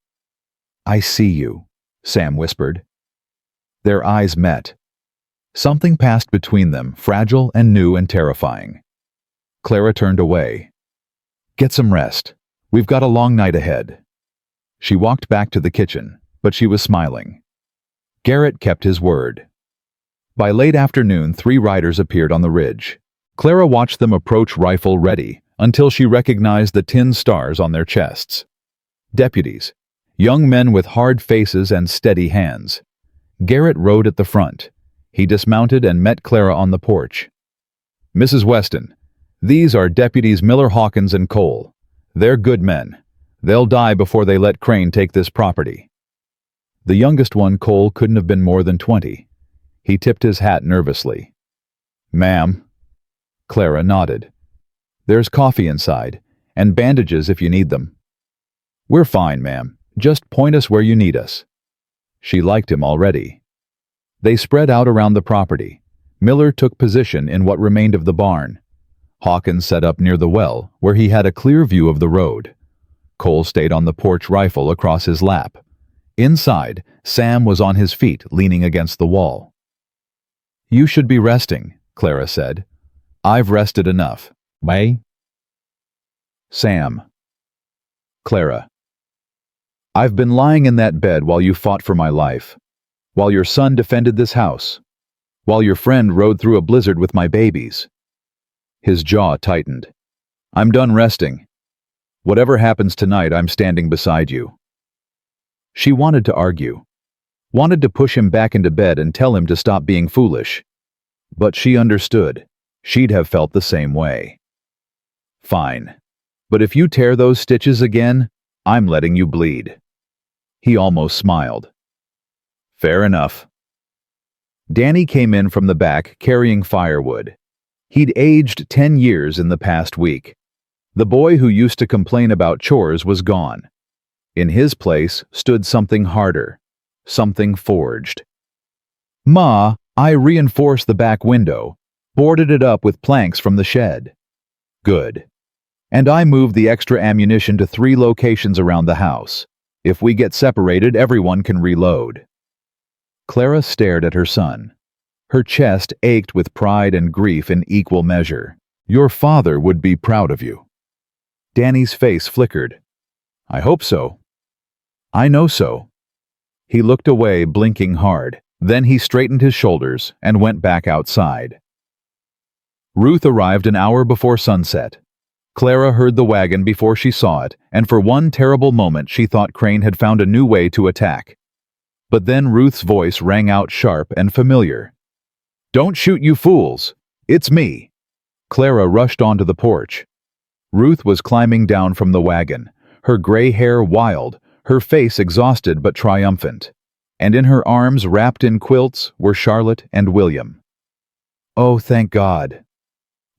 I see you, Sam whispered. Their eyes met. Something passed between them, fragile and new and terrifying. Clara turned away. Get some rest. We've got a long night ahead. She walked back to the kitchen, but she was smiling. Garrett kept his word. By late afternoon, 3 riders appeared on the ridge. Clara watched them approach, rifle ready, until she recognized the tin stars on their chests. Deputies, young men with hard faces and steady hands. Garrett rode at the front. He dismounted and met Clara on the porch. Mrs. Weston, these are Deputies Miller, Hawkins, and Cole. They're good men. They'll die before they let Crane take this property. The youngest one, Cole, couldn't have been more than 20. He tipped his hat nervously. Ma'am. Clara nodded. There's coffee inside, and bandages if you need them. We're fine, ma'am. Just point us where you need us. She liked him already. They spread out around the property. Miller took position in what remained of the barn. Hawkins set up near the well, where he had a clear view of the road. Cole stayed on the porch, rifle across his lap. Inside, Sam was on his feet, leaning against the wall. You should be resting, Clara said. I've rested enough. May? Sam. Clara. I've been lying in that bed while you fought for my life, while your son defended this house, while your friend rode through a blizzard with my babies." His jaw tightened. "I'm done resting. Whatever happens tonight, I'm standing beside you." She wanted to argue, wanted to push him back into bed and tell him to stop being foolish. But she understood. She'd have felt the same way. "Fine. But if you tear those stitches again, I'm letting you bleed." He almost smiled. "Fair enough." Danny came in from the back carrying firewood. He'd aged 10 years in the past week. The boy who used to complain about chores was gone. In his place stood something harder, something forged. "Ma, I reinforced the back window, boarded it up with planks from the shed." "Good. And I moved the extra ammunition to 3 locations around the house. If we get separated, everyone can reload." Clara stared at her son. Her chest ached with pride and grief in equal measure. "Your father would be proud of you." Danny's face flickered. "I hope so. I know so." He looked away, blinking hard. Then he straightened his shoulders and went back outside. Ruth arrived an hour before sunset. Clara heard the wagon before she saw it, and for one terrible moment she thought Crane had found a new way to attack. But then Ruth's voice rang out sharp and familiar. "Don't shoot, you fools! It's me!" Clara rushed onto the porch. Ruth was climbing down from the wagon, her gray hair wild, her face exhausted but triumphant. And in her arms, wrapped in quilts, were Charlotte and William. "Oh, thank God."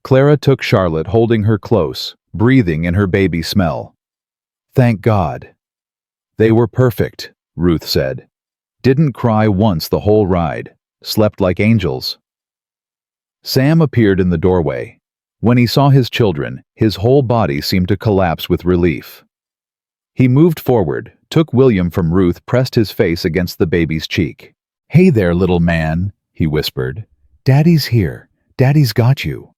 Clara took Charlotte, holding her close, breathing in her baby smell. "Thank God." "They were perfect," Ruth said. "Didn't cry once the whole ride. Slept like angels." Sam appeared in the doorway. When he saw his children, his whole body seemed to collapse with relief. He moved forward, took William from Ruth, pressed his face against the baby's cheek. "Hey there, little man," he whispered. "Daddy's here. Daddy's got you."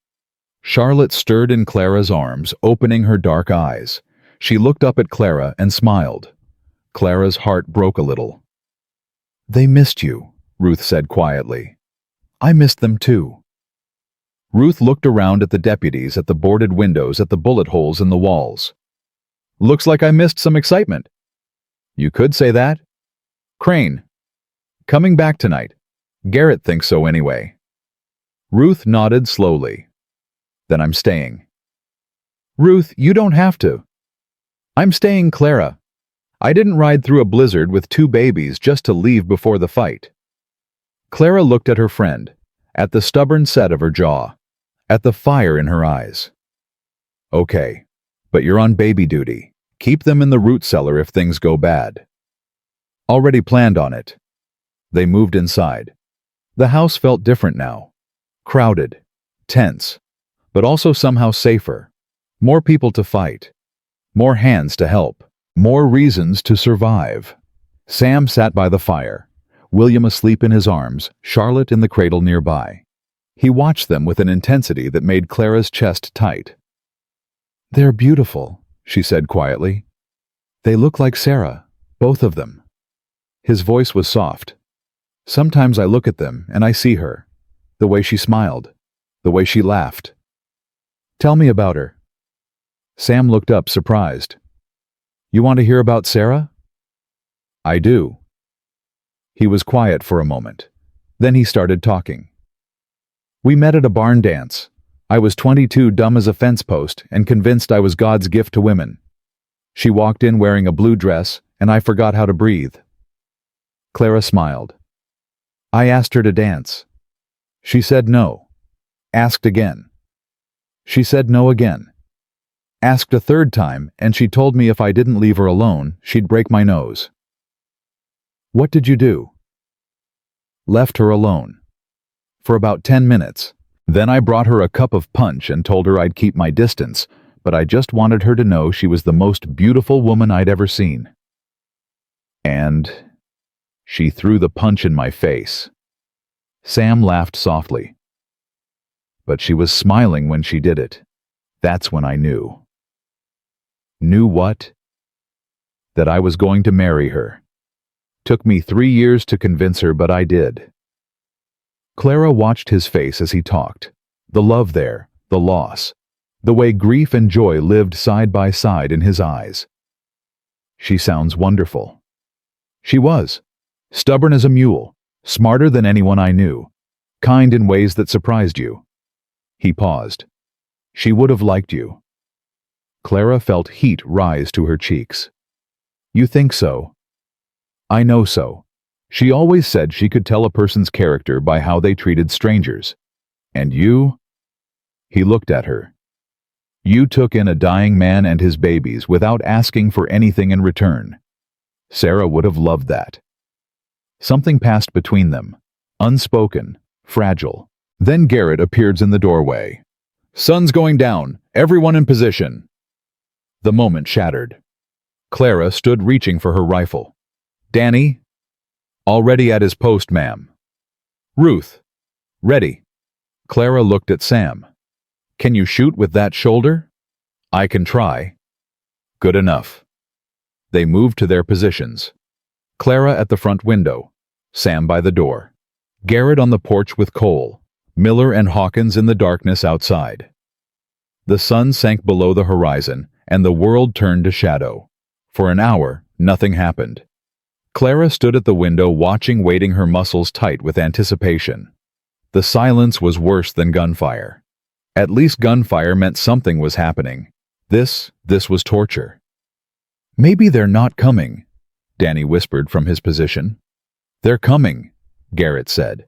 Charlotte stirred in Clara's arms, opening her dark eyes. She looked up at Clara and smiled. Clara's heart broke a little. "They missed you," Ruth said quietly. "I missed them too." Ruth looked around at the deputies, at the boarded windows, at the bullet holes in the walls. "Looks like I missed some excitement." "You could say that." "Crane. Coming back tonight. Garrett thinks so anyway." Ruth nodded slowly. "Then I'm staying." "Ruth, you don't have to." "I'm staying, Clara. I didn't ride through a blizzard with 2 babies just to leave before the fight." Clara looked at her friend, at the stubborn set of her jaw, at the fire in her eyes. "Okay, but you're on baby duty. Keep them in the root cellar if things go bad." "Already planned on it." They moved inside. The house felt different now. Crowded, tense, but also somehow safer. More people to fight. More hands to help. More reasons to survive. Sam sat by the fire, William asleep in his arms, Charlotte in the cradle nearby. He watched them with an intensity that made Clara's chest tight. "They're beautiful," she said quietly. "They look like Sarah, both of them." His voice was soft. "Sometimes I look at them and I see her, the way she smiled, the way she laughed." "Tell me about her." Sam looked up, surprised. "You want to hear about Sarah?" "I do." He was quiet for a moment. Then he started talking. "We met at a barn dance. I was 22, dumb as a fence post, and convinced I was God's gift to women. She walked in wearing a blue dress, and I forgot how to breathe." Clara smiled. "I asked her to dance. She said no. Asked again. She said no again. Asked a 3rd time, and she told me if I didn't leave her alone, she'd break my nose." "What did you do?" "Left her alone. For about 10 minutes. Then I brought her a cup of punch and told her I'd keep my distance, but I just wanted her to know she was the most beautiful woman I'd ever seen. And she threw the punch in my face." Sam laughed softly. "But she was smiling when she did it. That's when I knew." "Knew what?" That I was going to marry her. Took me 3 years to convince her, but I did. Clara watched his face as he talked. The love there, the loss, the way grief and joy lived side by side in his eyes. She sounds wonderful. She was. Stubborn as a mule, smarter than anyone I knew, kind in ways that surprised you. He paused. She would have liked you. Clara felt heat rise to her cheeks. You think so? I know so. She always said she could tell a person's character by how they treated strangers. And you? He looked at her. You took in a dying man and his babies without asking for anything in return. Sarah would have loved that. Something passed between them, unspoken, fragile. Then Garrett appeared in the doorway. Sun's going down. Everyone in position. The moment shattered. Clara stood reaching for her rifle. Danny? Already at his post, ma'am. Ruth? Ready. Clara looked at Sam. Can you shoot with that shoulder? I can try. Good enough. They moved to their positions. Clara at the front window, Sam by the door. Garrett on the porch with Cole, Miller and Hawkins in the darkness outside. The sun sank below the horizon, and the world turned to shadow. For an hour, nothing happened. Clara stood at the window watching, waiting, her muscles tight with anticipation. The silence was worse than gunfire. At least gunfire meant something was happening. This was torture. Maybe they're not coming, Danny whispered from his position. They're coming, Garrett said.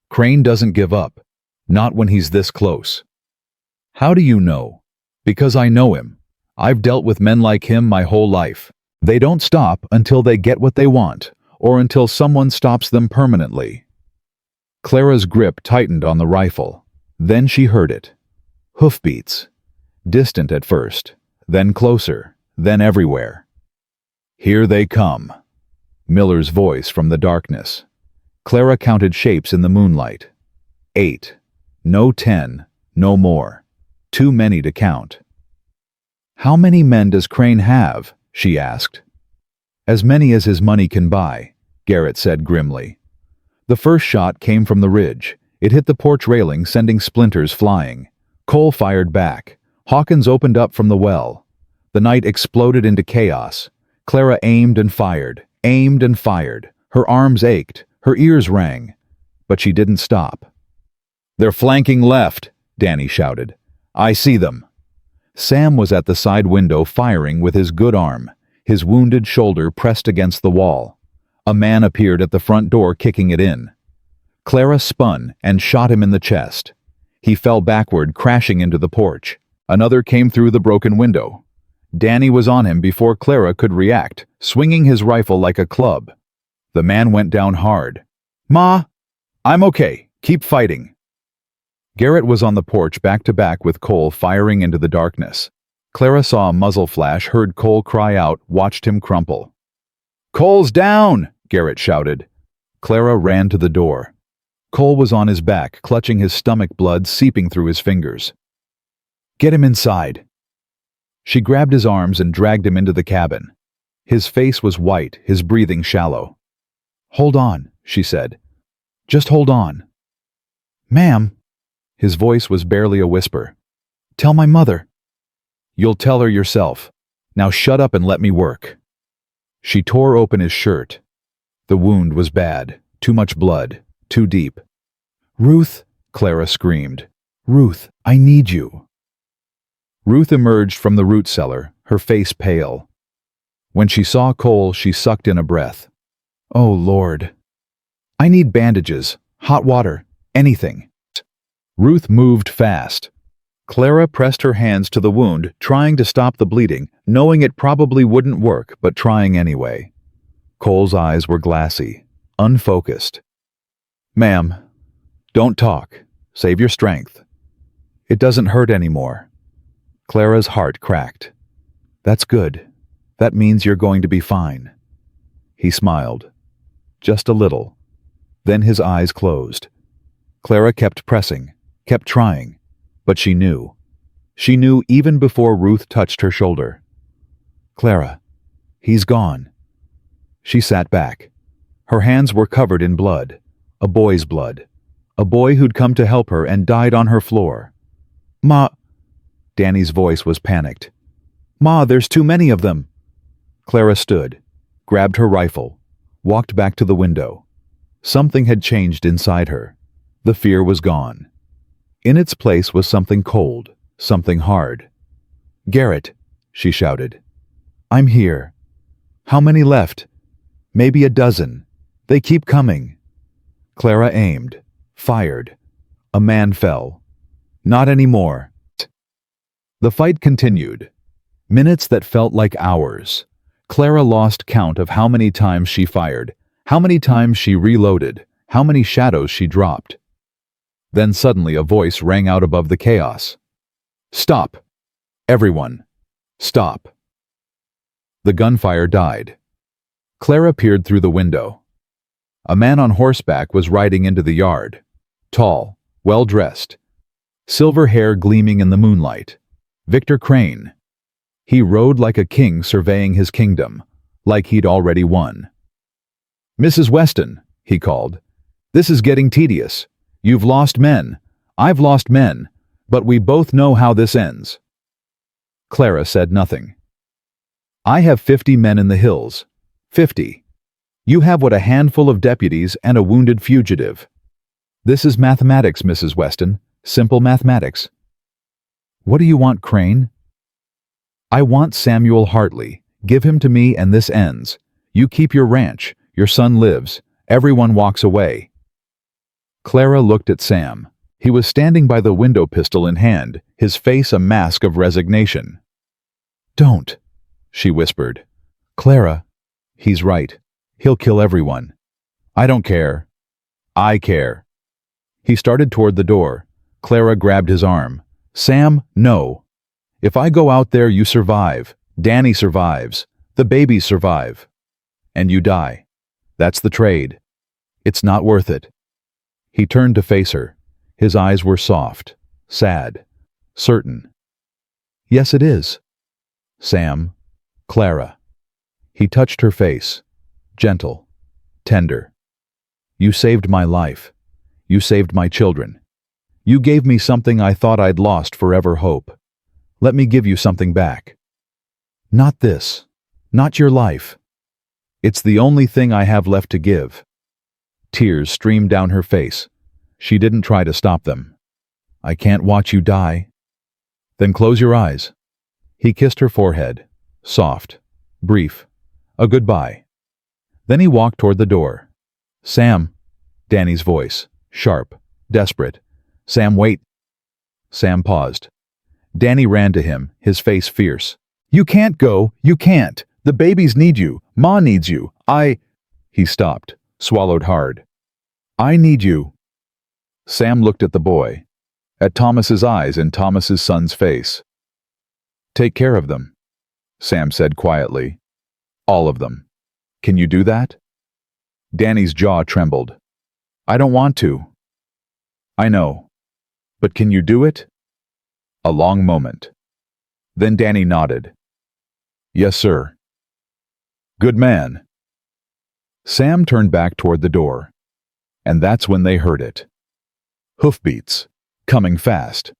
Crane doesn't give up. Not when he's this close. How do you know? Because I know him. I've dealt with men like him my whole life. They don't stop until they get what they want, or until someone stops them permanently. Clara's grip tightened on the rifle. Then she heard it. Hoofbeats. Distant at first, then closer, then everywhere. Here they come. Miller's voice from the darkness. Clara counted shapes in the moonlight. 8. No 10, no more. Too many to count. How many men does Crane have? She asked. As many as his money can buy, Garrett said grimly. The first shot came from the ridge. It hit the porch railing, sending splinters flying. Cole fired back. Hawkins opened up from the well. The night exploded into chaos. Clara aimed and fired, aimed and fired. Her arms ached, her ears rang. But she didn't stop. They're flanking left, Danny shouted. I see them. Sam was at the side window firing with his good arm, his wounded shoulder pressed against the wall. A man appeared at the front door, kicking it in. Clara spun and shot him in the chest. He fell backward, crashing into the porch. Another came through the broken window. Danny was on him before Clara could react, swinging his rifle like a club. The man went down hard. Ma, I'm okay. Keep fighting. Garrett was on the porch back to back with Cole, firing into the darkness. Clara saw a muzzle flash, heard Cole cry out, watched him crumple. Cole's down, Garrett shouted. Clara ran to the door. Cole was on his back, clutching his stomach, blood seeping through his fingers. Get him inside. She grabbed his arms and dragged him into the cabin. His face was white, his breathing shallow. Hold on, she said. Just hold on. Ma'am. His voice was barely a whisper. Tell my mother. You'll tell her yourself. Now shut up and let me work. She tore open his shirt. The wound was bad. Too much blood. Too deep. Ruth, Clara screamed. Ruth, I need you. Ruth emerged from the root cellar, her face pale. When she saw Cole, she sucked in a breath. Oh, Lord. I need bandages, hot water, anything. Ruth moved fast. Clara pressed her hands to the wound, trying to stop the bleeding, knowing it probably wouldn't work, but trying anyway. Cole's eyes were glassy, unfocused. Ma'am, don't talk. Save your strength. It doesn't hurt anymore. Clara's heart cracked. That's good. That means you're going to be fine. He smiled. Just a little. Then his eyes closed. Clara kept pressing, kept trying, but she knew. She knew even before Ruth touched her shoulder. Clara, He's gone. She sat back. Her hands were covered in blood. A boy's blood. A boy who'd come to help her and died on her floor. Ma. Danny's voice was panicked. Ma, there's too many of them. Clara stood, grabbed her rifle, walked back to the window. Something had changed inside her. The fear was gone. In its place was something cold, something hard. Garrett, she shouted. I'm here. How many left? Maybe a dozen. They keep coming. Clara aimed, fired. A man fell. Not anymore. The fight continued. Minutes that felt like hours. Clara lost count of how many times she fired, how many times she reloaded, how many shadows she dropped. Then suddenly a voice rang out above the chaos. Stop! Everyone! Stop! The gunfire died. Clara peered through the window. A man on horseback was riding into the yard. Tall, well-dressed. Silver hair gleaming in the moonlight. Victor Crane. He rode like a king surveying his kingdom, like he'd already won. Mrs. Weston, he called. This is getting tedious. You've lost men. I've lost men. But we both know how this ends. Clara said nothing. I have 50 men in the hills. 50. You have what, a handful of deputies and a wounded fugitive. This is mathematics, Mrs. Weston. Simple mathematics. What do you want, Crane? I want Samuel Hartley. Give him to me and this ends. You keep your ranch. Your son lives. Everyone walks away. Clara looked at Sam. He was standing by the window, pistol in hand, his face a mask of resignation. Don't, she whispered. Clara, he's right. He'll kill everyone. I don't care. I care. He started toward the door. Clara grabbed his arm. Sam, no. If I go out there, you survive. Danny survives. The babies survive. And you die. That's the trade. It's not worth it. He turned to face her. His eyes were soft, sad, certain. Yes, it is. Sam, Clara. He touched her face, gentle, tender. You saved my life. You saved my children. You gave me something I thought I'd lost forever, hope. Let me give you something back. Not this. Not your life. It's the only thing I have left to give. Tears streamed down her face. She didn't try to stop them. I can't watch you die. Then close your eyes. He kissed her forehead, soft, brief, a goodbye. Then he walked toward the door. Sam, Danny's voice, sharp, desperate. Sam, wait. Sam paused. Danny ran to him, his face fierce. You can't go, you can't. The babies need you. Ma needs you. He stopped, swallowed hard. I need you. Sam looked at the boy, at Thomas's eyes and Thomas's son's face. Take care of them, Sam said quietly. All of them. Can you do that? Danny's jaw trembled. I don't want to. I know. But can you do it? A long moment. Then Danny nodded. Yes, sir. Good man. Sam turned back toward the door, and that's when they heard it. Hoofbeats, coming fast,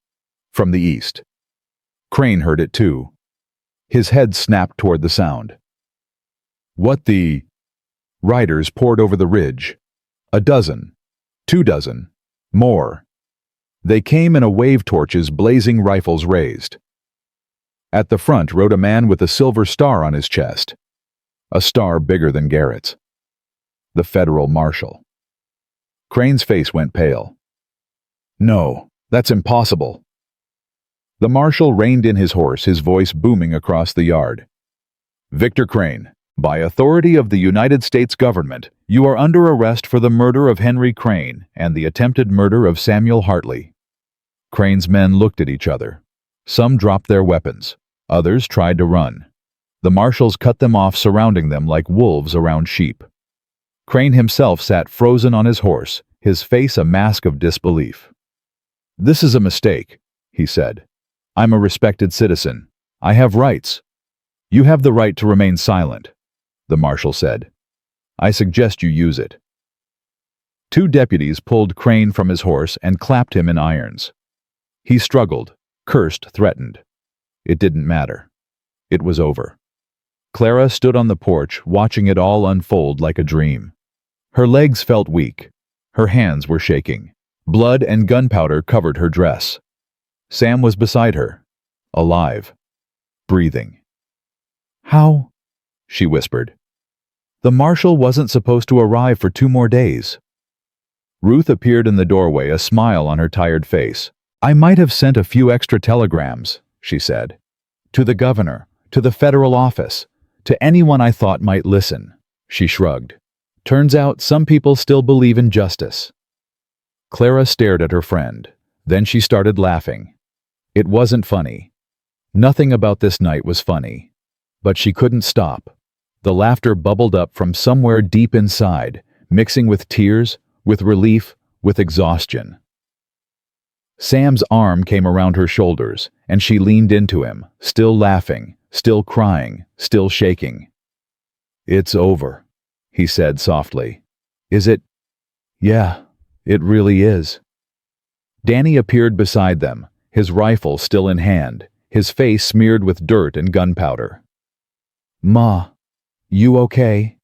from the east. Crane heard it too. His head snapped toward the sound. What the... Riders poured over the ridge. A dozen, 2 dozen, more. They came in a wave, torches blazing, rifles raised. At the front rode a man with a silver star on his chest, a star bigger than Garrett's. The federal marshal. Crane's face went pale. No, that's impossible. The marshal reined in his horse, his voice booming across the yard. Victor Crane, by authority of the United States government, you are under arrest for the murder of Henry Crane and the attempted murder of Samuel Hartley. Crane's men looked at each other. Some dropped their weapons. Others tried to run. The marshals cut them off, surrounding them like wolves around sheep. Crane himself sat frozen on his horse, his face a mask of disbelief. This is a mistake, he said. I'm a respected citizen. I have rights. You have the right to remain silent, the marshal said. I suggest you use it. Two deputies pulled Crane from his horse and clapped him in irons. He struggled, cursed, threatened. It didn't matter. It was over. Clara stood on the porch, watching it all unfold like a dream. Her legs felt weak. Her hands were shaking. Blood and gunpowder covered her dress. Sam was beside her, alive, breathing. How? She whispered. The marshal wasn't supposed to arrive for 2 more days. Ruth appeared in the doorway, a smile on her tired face. I might have sent a few extra telegrams, she said. To the governor, to the federal office, to anyone I thought might listen. She shrugged. Turns out some people still believe in justice. Clara stared at her friend. Then she started laughing. It wasn't funny. Nothing about this night was funny. But she couldn't stop. The laughter bubbled up from somewhere deep inside, mixing with tears, with relief, with exhaustion. Sam's arm came around her shoulders, and she leaned into him, still laughing, still crying, still shaking. It's over, he said softly. Is it? Yeah, it really is. Danny appeared beside them, his rifle still in hand, his face smeared with dirt and gunpowder. Ma, you okay?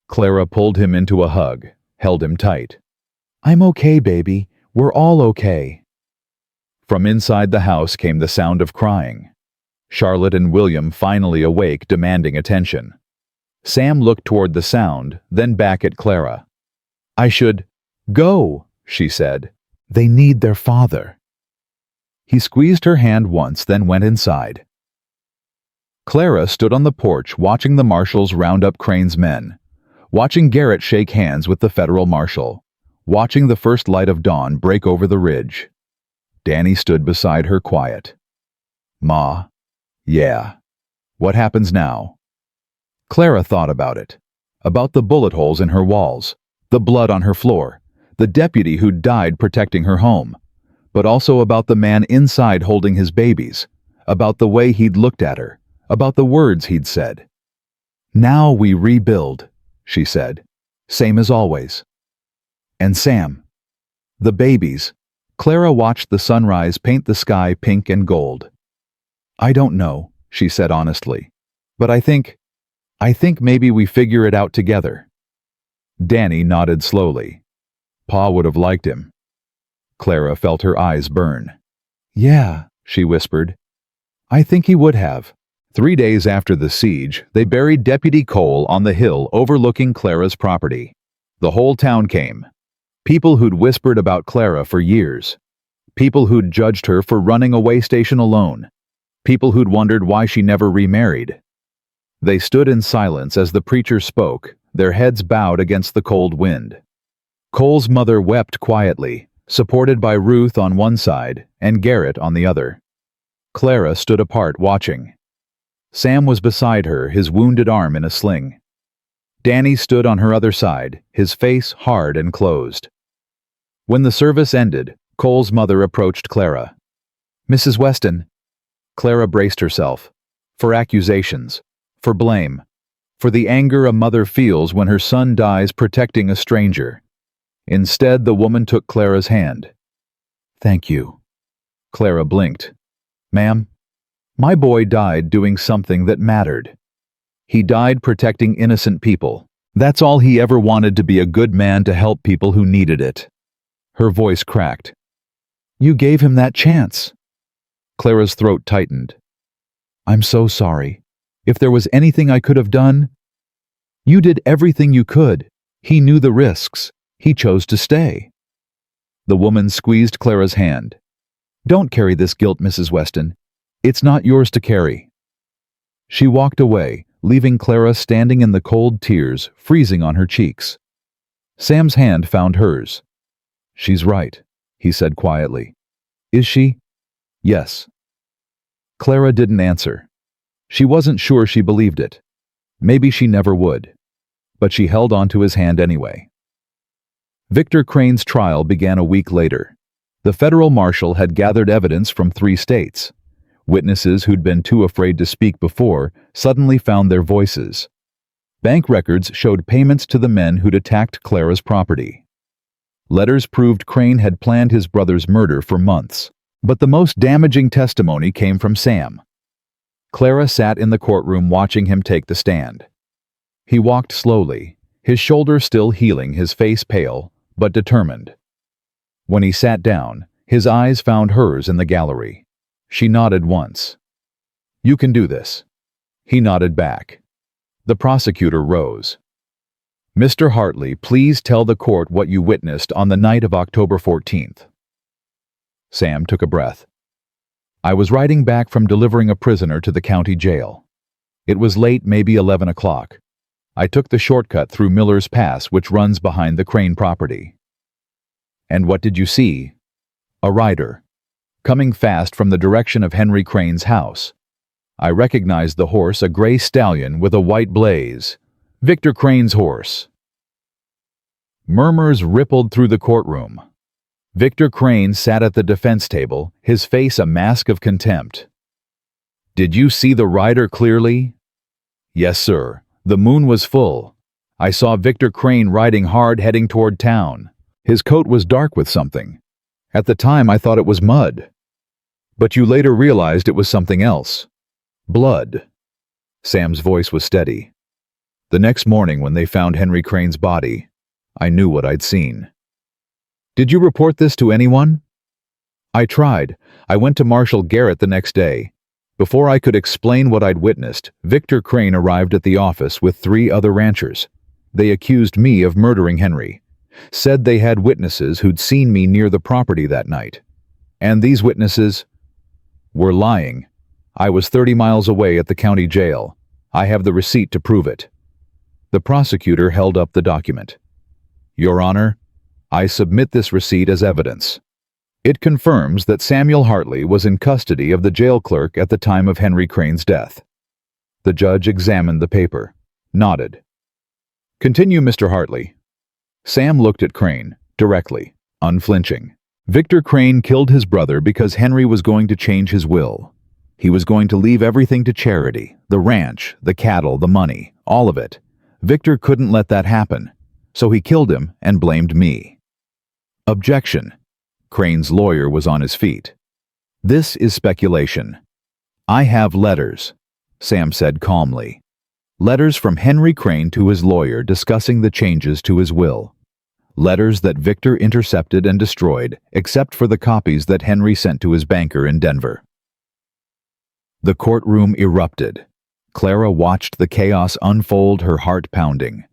Clara pulled him into a hug, held him tight. I'm okay, baby. We're all okay. From inside the house came the sound of crying. Charlotte and William finally awake, demanding attention. Sam looked toward the sound, then back at Clara. I should go, she said. They need their father. He squeezed her hand once, then went inside. Clara stood on the porch watching the marshals round up Crane's men, watching Garrett shake hands with the federal marshal, watching the first light of dawn break over the ridge. Danny stood beside her, quiet. Ma, yeah. What happens now? Clara thought about it, about the bullet holes in her walls, the blood on her floor, the deputy who'd died protecting her home, but also about the man inside holding his babies, about the way he'd looked at her, about the words he'd said. Now we rebuild, she said, same as always. And Sam. The babies. Clara watched the sunrise paint the sky pink and gold. I don't know, she said honestly, but I think maybe we figure it out together. Danny nodded slowly. Pa would have liked him. Clara felt her eyes burn. Yeah, she whispered. I think he would have. 3 days after the siege, they buried Deputy Cole on the hill overlooking Clara's property. The whole town came. People who'd whispered about Clara for years. People who'd judged her for running a way station alone. People who'd wondered why she never remarried. They stood in silence as the preacher spoke, their heads bowed against the cold wind. Cole's mother wept quietly, supported by Ruth on one side and Garrett on the other. Clara stood apart watching. Sam was beside her, his wounded arm in a sling. Danny stood on her other side, his face hard and closed. When the service ended, Cole's mother approached Clara. Mrs. Weston. Clara braced herself. For accusations. For blame. For the anger a mother feels when her son dies protecting a stranger. Instead, the woman took Clara's hand. Thank you. Clara blinked. Ma'am, my boy died doing something that mattered. He died protecting innocent people. That's all he ever wanted, to be a good man to help people who needed it. Her voice cracked. You gave him that chance. Clara's throat tightened. I'm so sorry. If there was anything I could have done... You did everything you could. He knew the risks. He chose to stay. The woman squeezed Clara's hand. Don't carry this guilt, Mrs. Weston. It's not yours to carry. She walked away, leaving Clara standing in the cold tears freezing on her cheeks. Sam's hand found hers. She's right, he said quietly. Is she? Yes. Clara didn't answer. She wasn't sure she believed it. Maybe she never would. But she held on to his hand anyway. Victor Crane's trial began a week later. The federal marshal had gathered evidence from 3 states. Witnesses who'd been too afraid to speak before suddenly found their voices. Bank records showed payments to the men who'd attacked Clara's property. Letters proved Crane had planned his brother's murder for months. But the most damaging testimony came from Sam. Clara sat in the courtroom watching him take the stand. He walked slowly, his shoulder still healing, his face pale, but determined. When he sat down, his eyes found hers in the gallery. She nodded once. "You can do this." He nodded back. The prosecutor rose. "Mr. Hartley, please tell the court what you witnessed on the night of October 14th. Sam took a breath. "I was riding back from delivering a prisoner to the county jail. It was late, maybe 11 o'clock. I took the shortcut through Miller's Pass, which runs behind the Crane property." "And what did you see?" "A rider, coming fast from the direction of Henry Crane's house. I recognized the horse, a gray stallion with a white blaze. Victor Crane's horse." Murmurs rippled through the courtroom. Victor Crane sat at the defense table, his face a mask of contempt. "Did you see the rider clearly?" "Yes, sir. The moon was full. I saw Victor Crane riding hard, heading toward town. His coat was dark with something. At the time I thought it was mud. But you later realized it was something else. Blood." Sam's voice was steady. "The next morning when they found Henry Crane's body, I knew what I'd seen." "Did you report this to anyone?" "I tried. I went to Marshal Garrett the next day. Before I could explain what I'd witnessed, Victor Crane arrived at the office with 3 other ranchers. They accused me of murdering Henry. Said they had witnesses who'd seen me near the property that night. And these witnesses were lying. I was 30 miles away at the county jail. I have the receipt to prove it." The prosecutor held up the document. "Your Honor, I submit this receipt as evidence. It confirms that Samuel Hartley was in custody of the jail clerk at the time of Henry Crane's death." The judge examined the paper, nodded. "Continue, Mr. Hartley." Sam looked at Crane, directly, unflinching. "Victor Crane killed his brother because Henry was going to change his will. He was going to leave everything to charity, the ranch, the cattle, the money, all of it. Victor couldn't let that happen, so he killed him and blamed me." "Objection." Crane's lawyer was on his feet. "This is speculation. I have letters," Sam said calmly. "Letters from Henry Crane to his lawyer discussing the changes to his will. Letters that Victor intercepted and destroyed, except for the copies that Henry sent to his banker in Denver." The courtroom erupted. Clara watched the chaos unfold, her heart pounding.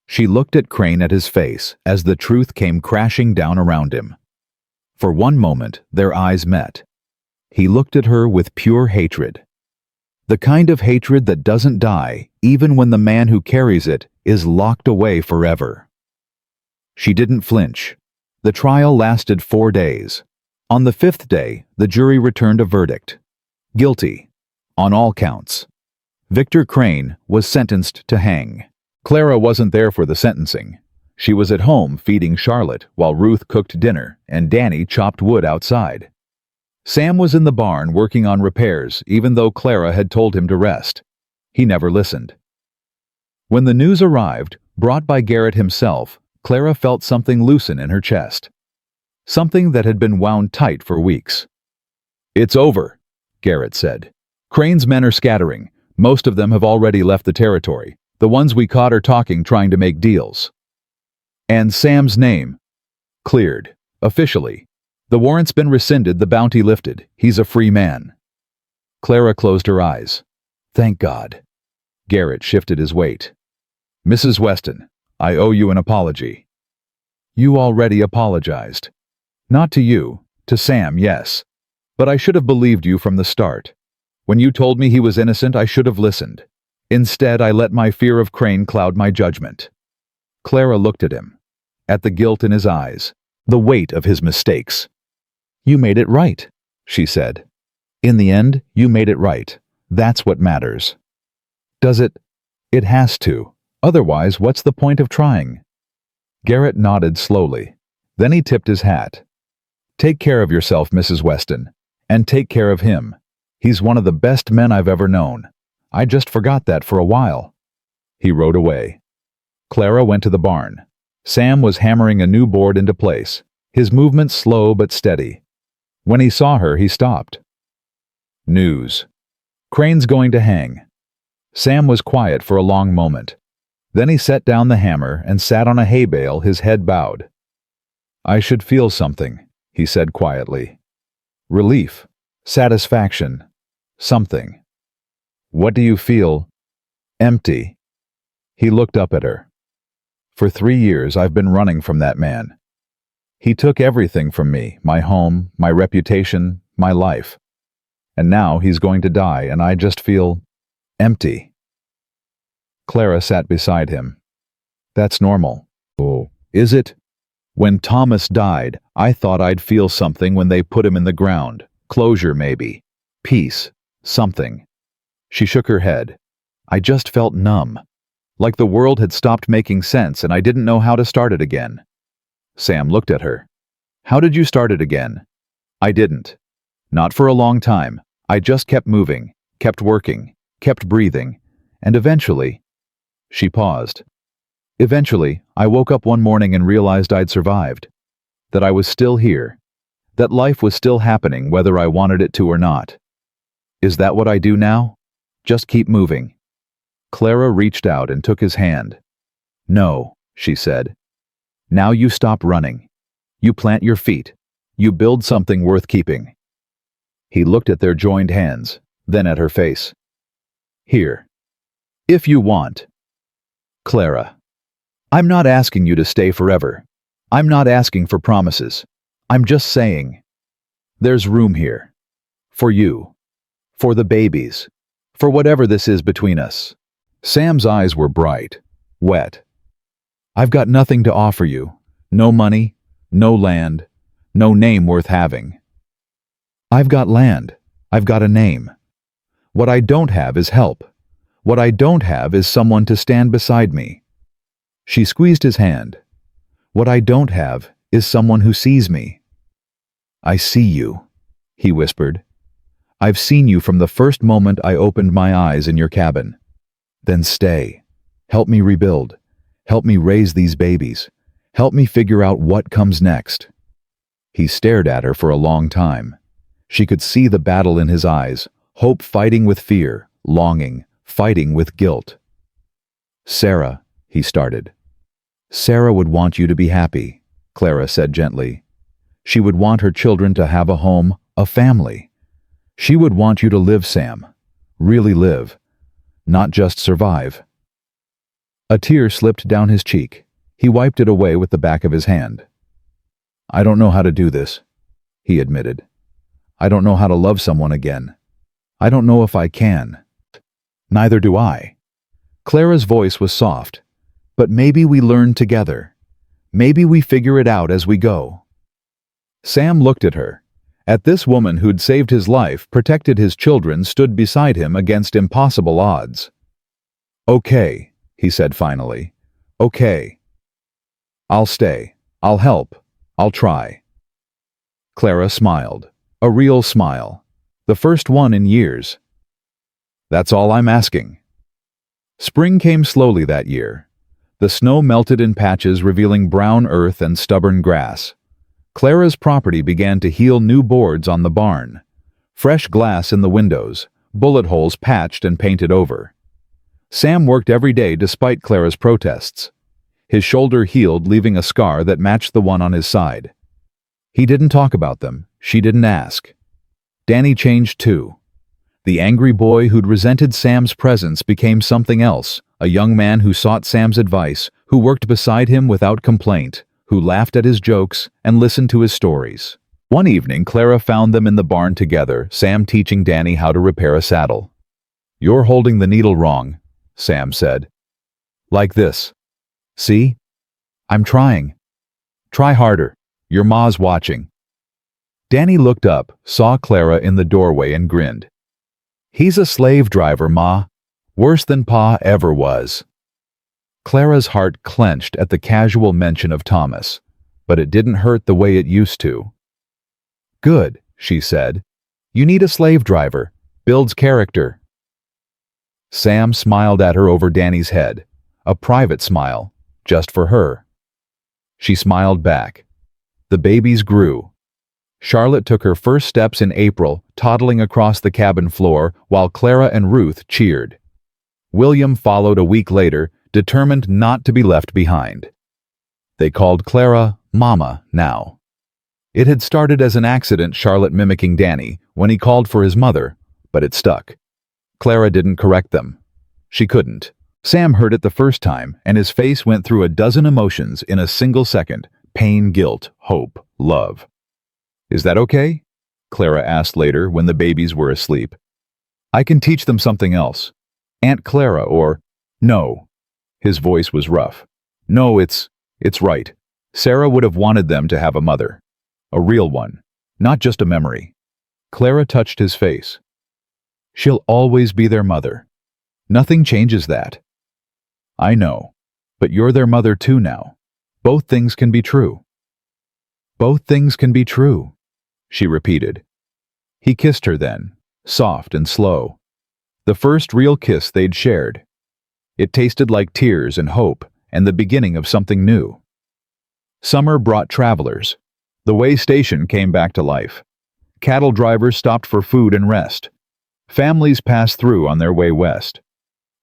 She looked at Crane, at his face, as the truth came crashing down around him. For one moment, their eyes met. He looked at her with pure hatred. The kind of hatred that doesn't die, even when the man who carries it is locked away forever. She didn't flinch. The trial lasted 4 days. On the 5th day, the jury returned a verdict. Guilty. On all counts. Victor Crane was sentenced to hang. Clara wasn't there for the sentencing. She was at home feeding Charlotte while Ruth cooked dinner and Danny chopped wood outside. Sam was in the barn working on repairs, even though Clara had told him to rest. He never listened. When the news arrived, brought by Garrett himself, Clara felt something loosen in her chest. Something that had been wound tight for weeks. "It's over," Garrett said. "Crane's men are scattering. Most of them have already left the territory. The ones we caught are talking, trying to make deals." "And Sam's name?" "Cleared. Officially. The warrant's been rescinded, the bounty lifted. He's a free man." Clara closed her eyes. "Thank God." Garrett shifted his weight. "Mrs. Weston, I owe you an apology." "You already apologized." "Not to you. To Sam, yes. But I should have believed you from the start. When you told me he was innocent, I should have listened. Instead, I let my fear of Crane cloud my judgment." Clara looked at him, at the guilt in his eyes, the weight of his mistakes. "You made it right," she said. "In the end, you made it right. That's what matters." "Does it? It has to. Otherwise, what's the point of trying?" Garrett nodded slowly. Then he tipped his hat. "Take care of yourself, Mrs. Weston, and take care of him. He's one of the best men I've ever known. I just forgot that for a while." He rode away. Clara went to the barn. Sam was hammering a new board into place, his movements slow but steady. When he saw her, he stopped. News. Crane's going to hang. Sam was quiet for a long moment. Then he set down the hammer and sat on a hay bale, his head bowed. "I should feel something," he said quietly. "Relief, satisfaction, something." "What do you feel?" "Empty." He looked up at her. "For 3 years I've been running from that man. He took everything from me, my home, my reputation, my life. And now he's going to die, and I just feel empty." Clara sat beside him. "That's normal." "Oh, is it? When Thomas died, I thought I'd feel something when they put him in the ground. Closure, maybe. Peace. Something." She shook her head. "I just felt numb. Like the world had stopped making sense and I didn't know how to start it again." Sam looked at her. "How did you start it again?" "I didn't. Not for a long time. I just kept moving, kept working, kept breathing, and eventually—" She paused. "Eventually, I woke up one morning and realized I'd survived. That I was still here. That life was still happening whether I wanted it to or not. Is that what I do now? Just keep moving." Clara reached out and took his hand. "No," she said. "Now you stop running. You plant your feet. You build something worth keeping." He looked at their joined hands, then at her face. "Here. If you want." "Clara, I'm not asking you to stay forever. I'm not asking for promises. I'm just saying, there's room here. For you. For the babies. For whatever this is between us." Sam's eyes were bright, wet. "I've got nothing to offer you. No money, no land, no name worth having." "I've got land. I've got a name. What I don't have is help. What I don't have is someone to stand beside me." She squeezed his hand. "What I don't have is someone who sees me." "I see you," he whispered. "I've seen you from the first moment I opened my eyes in your cabin. Then stay. Help me rebuild. Help me raise these babies. Help me figure out what comes next." He stared at her for a long time. She could see the battle in his eyes, hope fighting with fear, longing, fighting with guilt. "Sarah," he started. "Sarah would want you to be happy," Clara said gently. "She would want her children to have a home, a family. She would want you to live, Sam. Really live. Not just survive." A tear slipped down his cheek. He wiped it away with the back of his hand. "I don't know how to do this," he admitted. "I don't know how to love someone again. I don't know if I can." "Neither do I." Clara's voice was soft. "But maybe we learn together. Maybe we figure it out as we go." Sam looked at her. At this woman who'd saved his life, protected his children, stood beside him against impossible odds. "Okay," he said finally. "Okay. I'll stay. I'll help. I'll try." Clara smiled. A real smile. The first one in years. "That's all I'm asking." Spring came slowly that year. The snow melted in patches, revealing brown earth and stubborn grass. Clara's property began to heal new boards on the barn. Fresh glass in the windows, bullet holes patched and painted over. Sam worked every day despite Clara's protests. His shoulder healed, leaving a scar that matched the one on his side. He didn't talk about them. She didn't ask. Danny changed too. The angry boy who'd resented Sam's presence became something else, a young man who sought Sam's advice, who worked beside him without complaint, who laughed at his jokes and listened to his stories. One evening, Clara found them in the barn together, Sam teaching Danny how to repair a saddle. "You're holding the needle wrong," Sam said. "Like this. See? I'm trying. Try harder. Your ma's watching." Danny looked up, saw Clara in the doorway and grinned. "He's a slave driver, Ma. Worse than Pa ever was." Clara's heart clenched at the casual mention of Thomas, but it didn't hurt the way it used to. "Good," she said. "You need a slave driver. Builds character. Sam smiled at her over Danny's head, a private smile, just for her. She smiled back. The babies grew. Charlotte took her first steps in April, toddling across the cabin floor while Clara and Ruth cheered. William followed a week later, determined not to be left behind. They called Clara Mama now. It had started as an accident, Charlotte mimicking Danny, when he called for his mother, but it stuck. Clara didn't correct them. She couldn't. Sam heard it the first time, and his face went through a dozen emotions in a single second: pain, guilt, hope, love. "Is that okay?" Clara asked later when the babies were asleep. "I can teach them something else. Aunt Clara or—" "No." His voice was rough. "No, it's right. Sarah would have wanted them to have a mother. A real one. Not just a memory." Clara touched his face. "She'll always be their mother. Nothing changes that." "I know. But you're their mother too now. Both things can be true." "Both things can be true," she repeated. He kissed her then, soft and slow. The first real kiss they'd shared. It tasted like tears and hope and the beginning of something new. Summer brought travelers. The way station came back to life. Cattle drivers stopped for food and rest. Families passed through on their way west.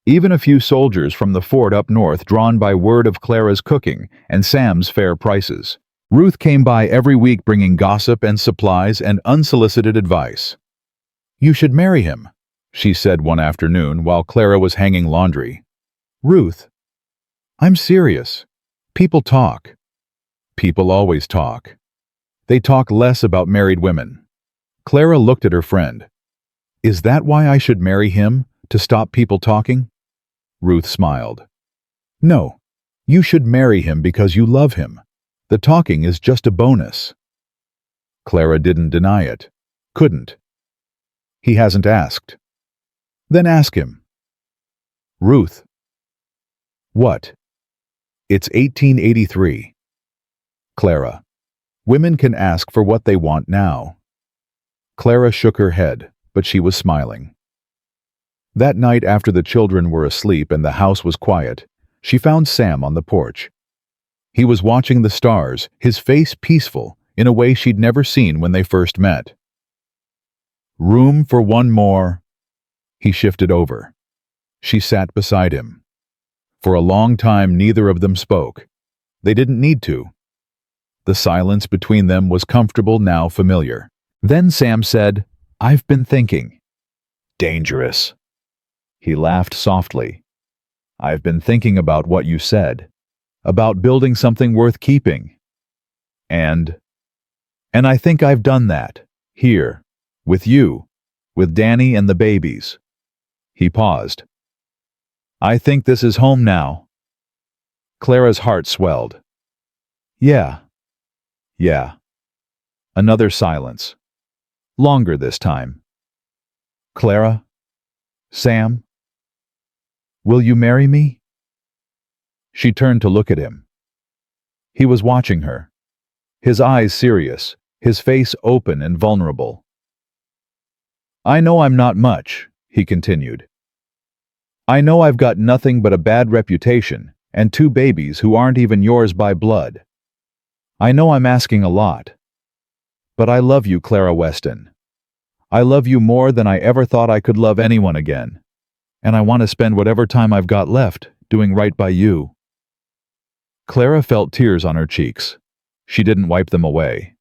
Even a few soldiers from the fort up north, drawn by word of Clara's cooking and Sam's fair prices. Ruth came by every week bringing gossip and supplies and unsolicited advice. "You should marry him," she said one afternoon while Clara was hanging laundry. "Ruth, I'm serious. People talk. People always talk. They talk less about married women." Clara looked at her friend. "Is that why I should marry him, to stop people talking?" Ruth smiled. "No, you should marry him because you love him. The talking is just a bonus." Clara didn't deny it. Couldn't. "He hasn't asked." "Then ask him." "Ruth." "What?" "It's 1883. Clara. Women can ask for what they want now." Clara shook her head, but she was smiling. That night, after the children were asleep and the house was quiet, she found Sam on the porch. He was watching the stars, his face peaceful, in a way she'd never seen when they first met. "Room for one more?" He shifted over. She sat beside him. For a long time, neither of them spoke. They didn't need to. The silence between them was comfortable, now familiar. Then Sam said, "I've been thinking." "Dangerous." He laughed softly. "I've been thinking about what you said. About building something worth keeping. And I think I've done that. Here. With you. With Danny and the babies." He paused. "I think this is home now." Clara's heart swelled. "Yeah. Yeah." Another silence. Longer this time. "Clara? Sam? Will you marry me?" She turned to look at him. He was watching her. His eyes serious, his face open and vulnerable. "I know I'm not much," he continued. "I know I've got nothing but a bad reputation and 2 babies who aren't even yours by blood. I know I'm asking a lot. But I love you, Clara Weston. I love you more than I ever thought I could love anyone again. And I want to spend whatever time I've got left doing right by you." Clara felt tears on her cheeks. She didn't wipe them away.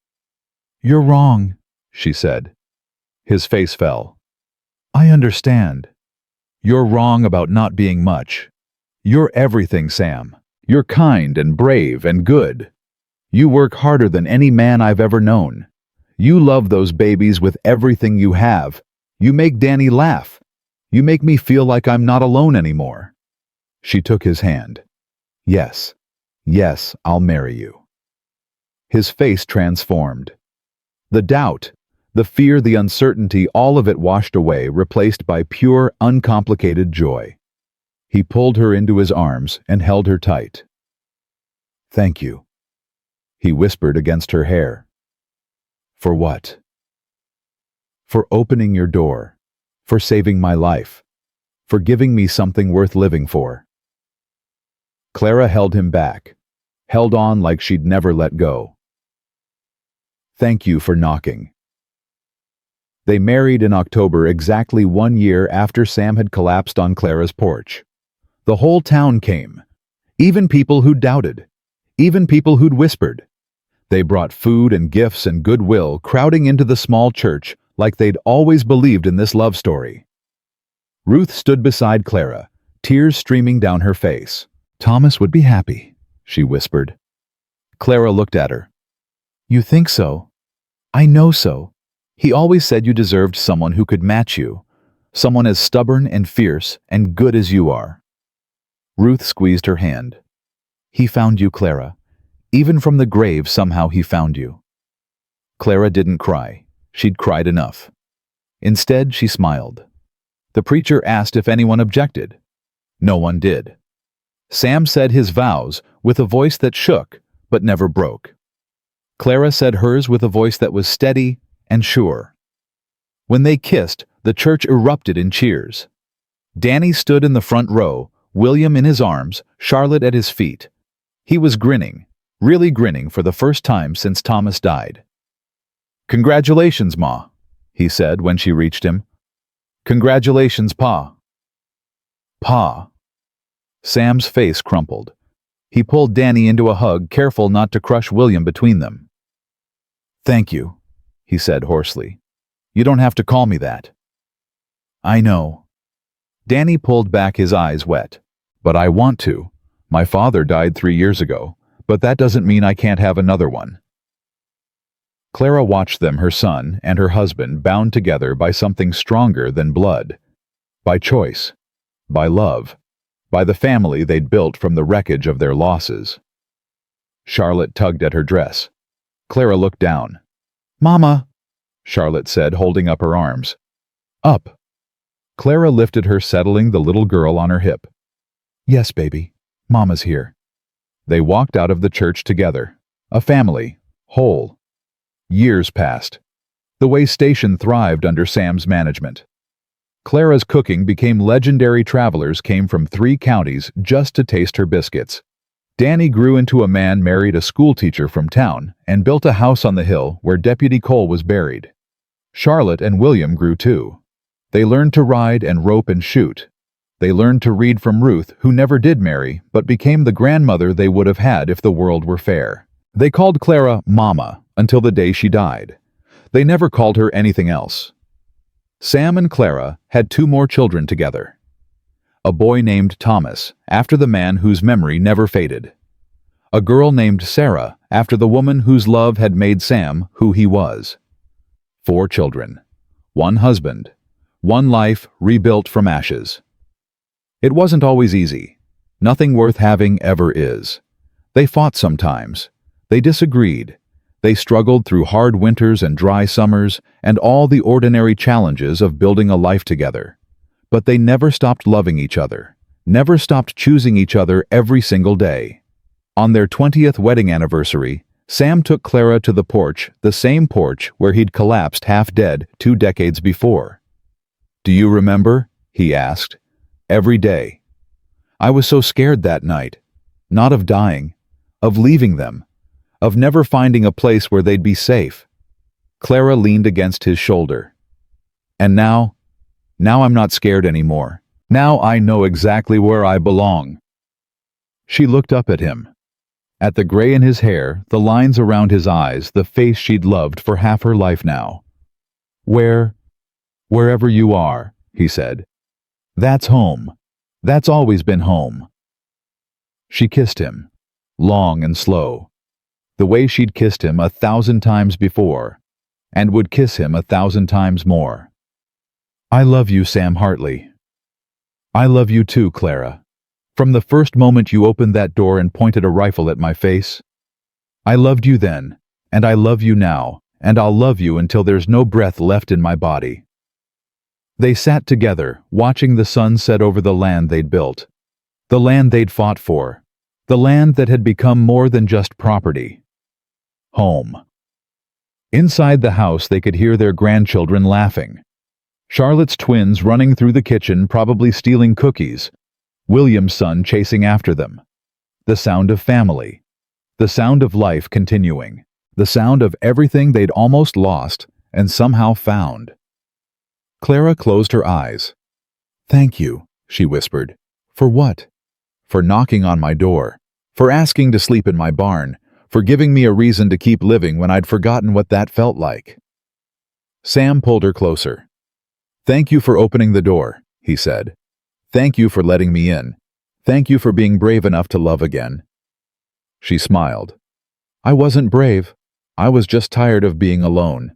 "You're wrong," she said. His face fell. "I understand. You're wrong about not being much. You're everything, Sam. You're kind and brave and good. You work harder than any man I've ever known. You love those babies with everything you have. You make Danny laugh. You make me feel like I'm not alone anymore." She took his hand. "Yes. Yes, I'll marry you." His face transformed. The doubt, the fear, the uncertainty, all of it washed away, replaced by pure, uncomplicated joy. He pulled her into his arms and held her tight. "Thank you," he whispered against her hair. "For what?" "For opening your door. for saving my life, for giving me something worth living for." Clara held him back, held on like she'd never let go. "Thank you for knocking." They married in October, exactly 1 year after Sam had collapsed on Clara's porch. The whole town came, even people who'd doubted, even people who'd whispered. They brought food and gifts and goodwill, crowding into the small church like they'd always believed in this love story. Ruth stood beside Clara, tears streaming down her face. "Thomas would be happy," she whispered. Clara looked at her. "You think so? I know so. He always said you deserved someone who could match you, someone as stubborn and fierce and good as you are." Ruth squeezed her hand. "He found you, Clara. Even from the grave, somehow he found you." Clara didn't cry. She'd cried enough. Instead, she smiled. The preacher asked if anyone objected. No one did. Sam said his vows with a voice that shook but never broke. Clara said hers with a voice that was steady and sure. When they kissed, the church erupted in cheers. Danny stood in the front row, William in his arms, Charlotte at his feet. He was grinning, really grinning for the first time since Thomas died. "Congratulations, Ma," he said when she reached him. "Congratulations, Pa." "Pa." Sam's face crumpled. He pulled Danny into a hug, careful not to crush William between them. "Thank you," he said hoarsely. "You don't have to call me that." "I know." Danny pulled back, his eyes wet. "But I want to. My father died 3 years ago, but that doesn't mean I can't have another one." Clara watched them, her son and her husband, bound together by something stronger than blood. By choice. By love. By the family they'd built from the wreckage of their losses. Charlotte tugged at her dress. Clara looked down. "Mama," Charlotte said, holding up her arms. "Up." Clara lifted her, settling the little girl on her hip. "Yes, baby. Mama's here." They walked out of the church together. A family. Whole. Years passed. The way station thrived under Sam's management. Clara's cooking became legendary. Travelers came from 3 counties just to taste her biscuits. Danny grew into a man, married a schoolteacher from town, and built a house on the hill where Deputy Cole was buried. Charlotte and William grew too. They learned to ride and rope and shoot. They learned to read from Ruth, who never did marry, but became the grandmother they would have had if the world were fair. They called Clara Mama until the day she died. They never called her anything else. Sam and Clara had 2 more children together. A boy named Thomas, after the man whose memory never faded. A girl named Sarah, after the woman whose love had made Sam who he was. 4 children. 1 husband. 1 life rebuilt from ashes. It wasn't always easy. Nothing worth having ever is. They fought sometimes. They disagreed. They struggled through hard winters and dry summers and all the ordinary challenges of building a life together. But they never stopped loving each other, never stopped choosing each other every single day. On their 20th wedding anniversary, Sam took Clara to the porch, the same porch where he'd collapsed half dead 2 decades before. "Do you remember?" he asked. "Every day. I was so scared that night, not of dying, of leaving them, of never finding a place where they'd be safe." Clara leaned against his shoulder. "And now I'm not scared anymore. Now I know exactly where I belong." She looked up at him. At the gray in his hair, the lines around his eyes, the face she'd loved for half her life now. "Wherever you are," he said. "That's home. That's always been home." She kissed him, long and slow, the way she'd kissed him 1,000 times before, and would kiss him 1,000 times more. "I love you, Sam Hartley." "I love you too, Clara. From the first moment you opened that door and pointed a rifle at my face. I loved you then, and I love you now, and I'll love you until there's no breath left in my body." They sat together, watching the sun set over the land they'd built, the land they'd fought for, the land that had become more than just property. Home. Inside the house they could hear their grandchildren laughing. Charlotte's twins running through the kitchen, probably stealing cookies. William's son chasing after them. The sound of family. The sound of life continuing. The sound of everything they'd almost lost and somehow found. Clara closed her eyes. "Thank you," she whispered. "For what?" "For knocking on my door. For asking to sleep in my barn. For giving me a reason to keep living when I'd forgotten what that felt like." Sam pulled her closer. "Thank you for opening the door," he said. "Thank you for letting me in. Thank you for being brave enough to love again." She smiled. "I wasn't brave. I was just tired of being alone."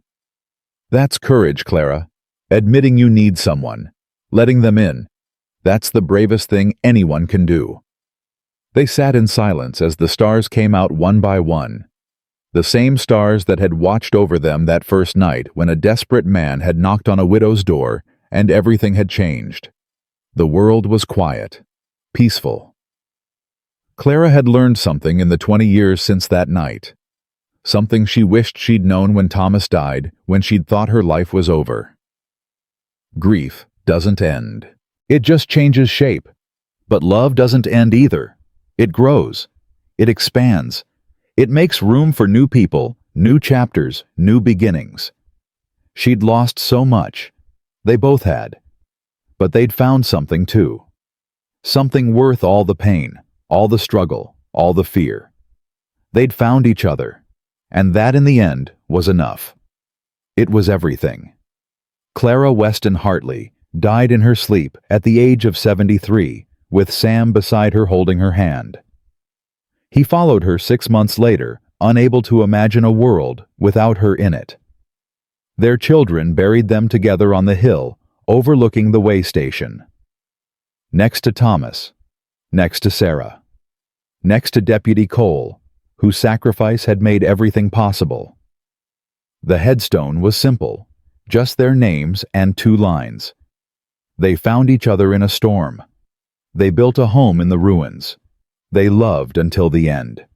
"That's courage, Clara. Admitting you need someone. Letting them in. That's the bravest thing anyone can do." They sat in silence as the stars came out one by one. The same stars that had watched over them that first night when a desperate man had knocked on a widow's door and everything had changed. The world was quiet, peaceful. Clara had learned something in the 20 years since that night. Something she wished she'd known when Thomas died, when she'd thought her life was over. Grief doesn't end. It just changes shape. But love doesn't end either. It grows. It expands. It makes room for new people, new chapters, new beginnings. She'd lost so much. They both had. But they'd found something too. Something worth all the pain, all the struggle, all the fear. They'd found each other. And that in the end was enough. It was everything. Clara Weston Hartley died in her sleep at the age of 73, with Sam beside her holding her hand. He followed her 6 months later, unable to imagine a world without her in it. Their children buried them together on the hill, overlooking the way station. Next to Thomas. Next to Sarah. Next to Deputy Cole, whose sacrifice had made everything possible. The headstone was simple, just their names and 2 lines. They found each other in a storm. They built a home in the ruins. They loved until the end.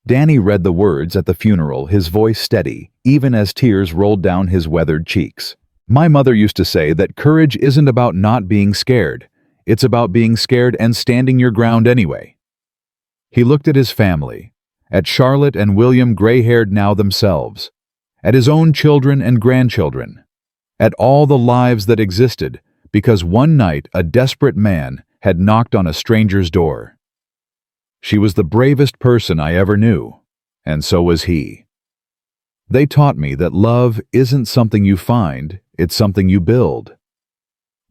Danny read the words at the funeral, his voice steady, even as tears rolled down his weathered cheeks. "My mother used to say that courage isn't about not being scared. It's about being scared and standing your ground anyway." He looked at his family, at Charlotte and William, gray-haired now themselves, at his own children and grandchildren, at all the lives that existed because one night a desperate man had knocked on a stranger's door. She was the bravest person I ever knew, and so was he. They taught me that love isn't something you find, it's something you build.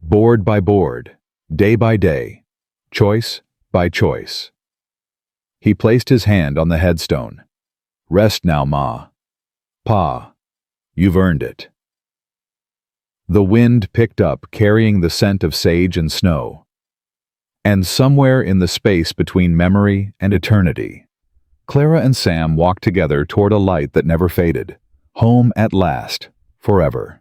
Board by board, day by day, choice by choice. He placed his hand on the headstone. "Rest now, Ma. Pa, you've earned it." The wind picked up, carrying the scent of sage and snow. And somewhere in the space between memory and eternity, Clara and Sam walked together toward a light that never faded. Home at last, forever.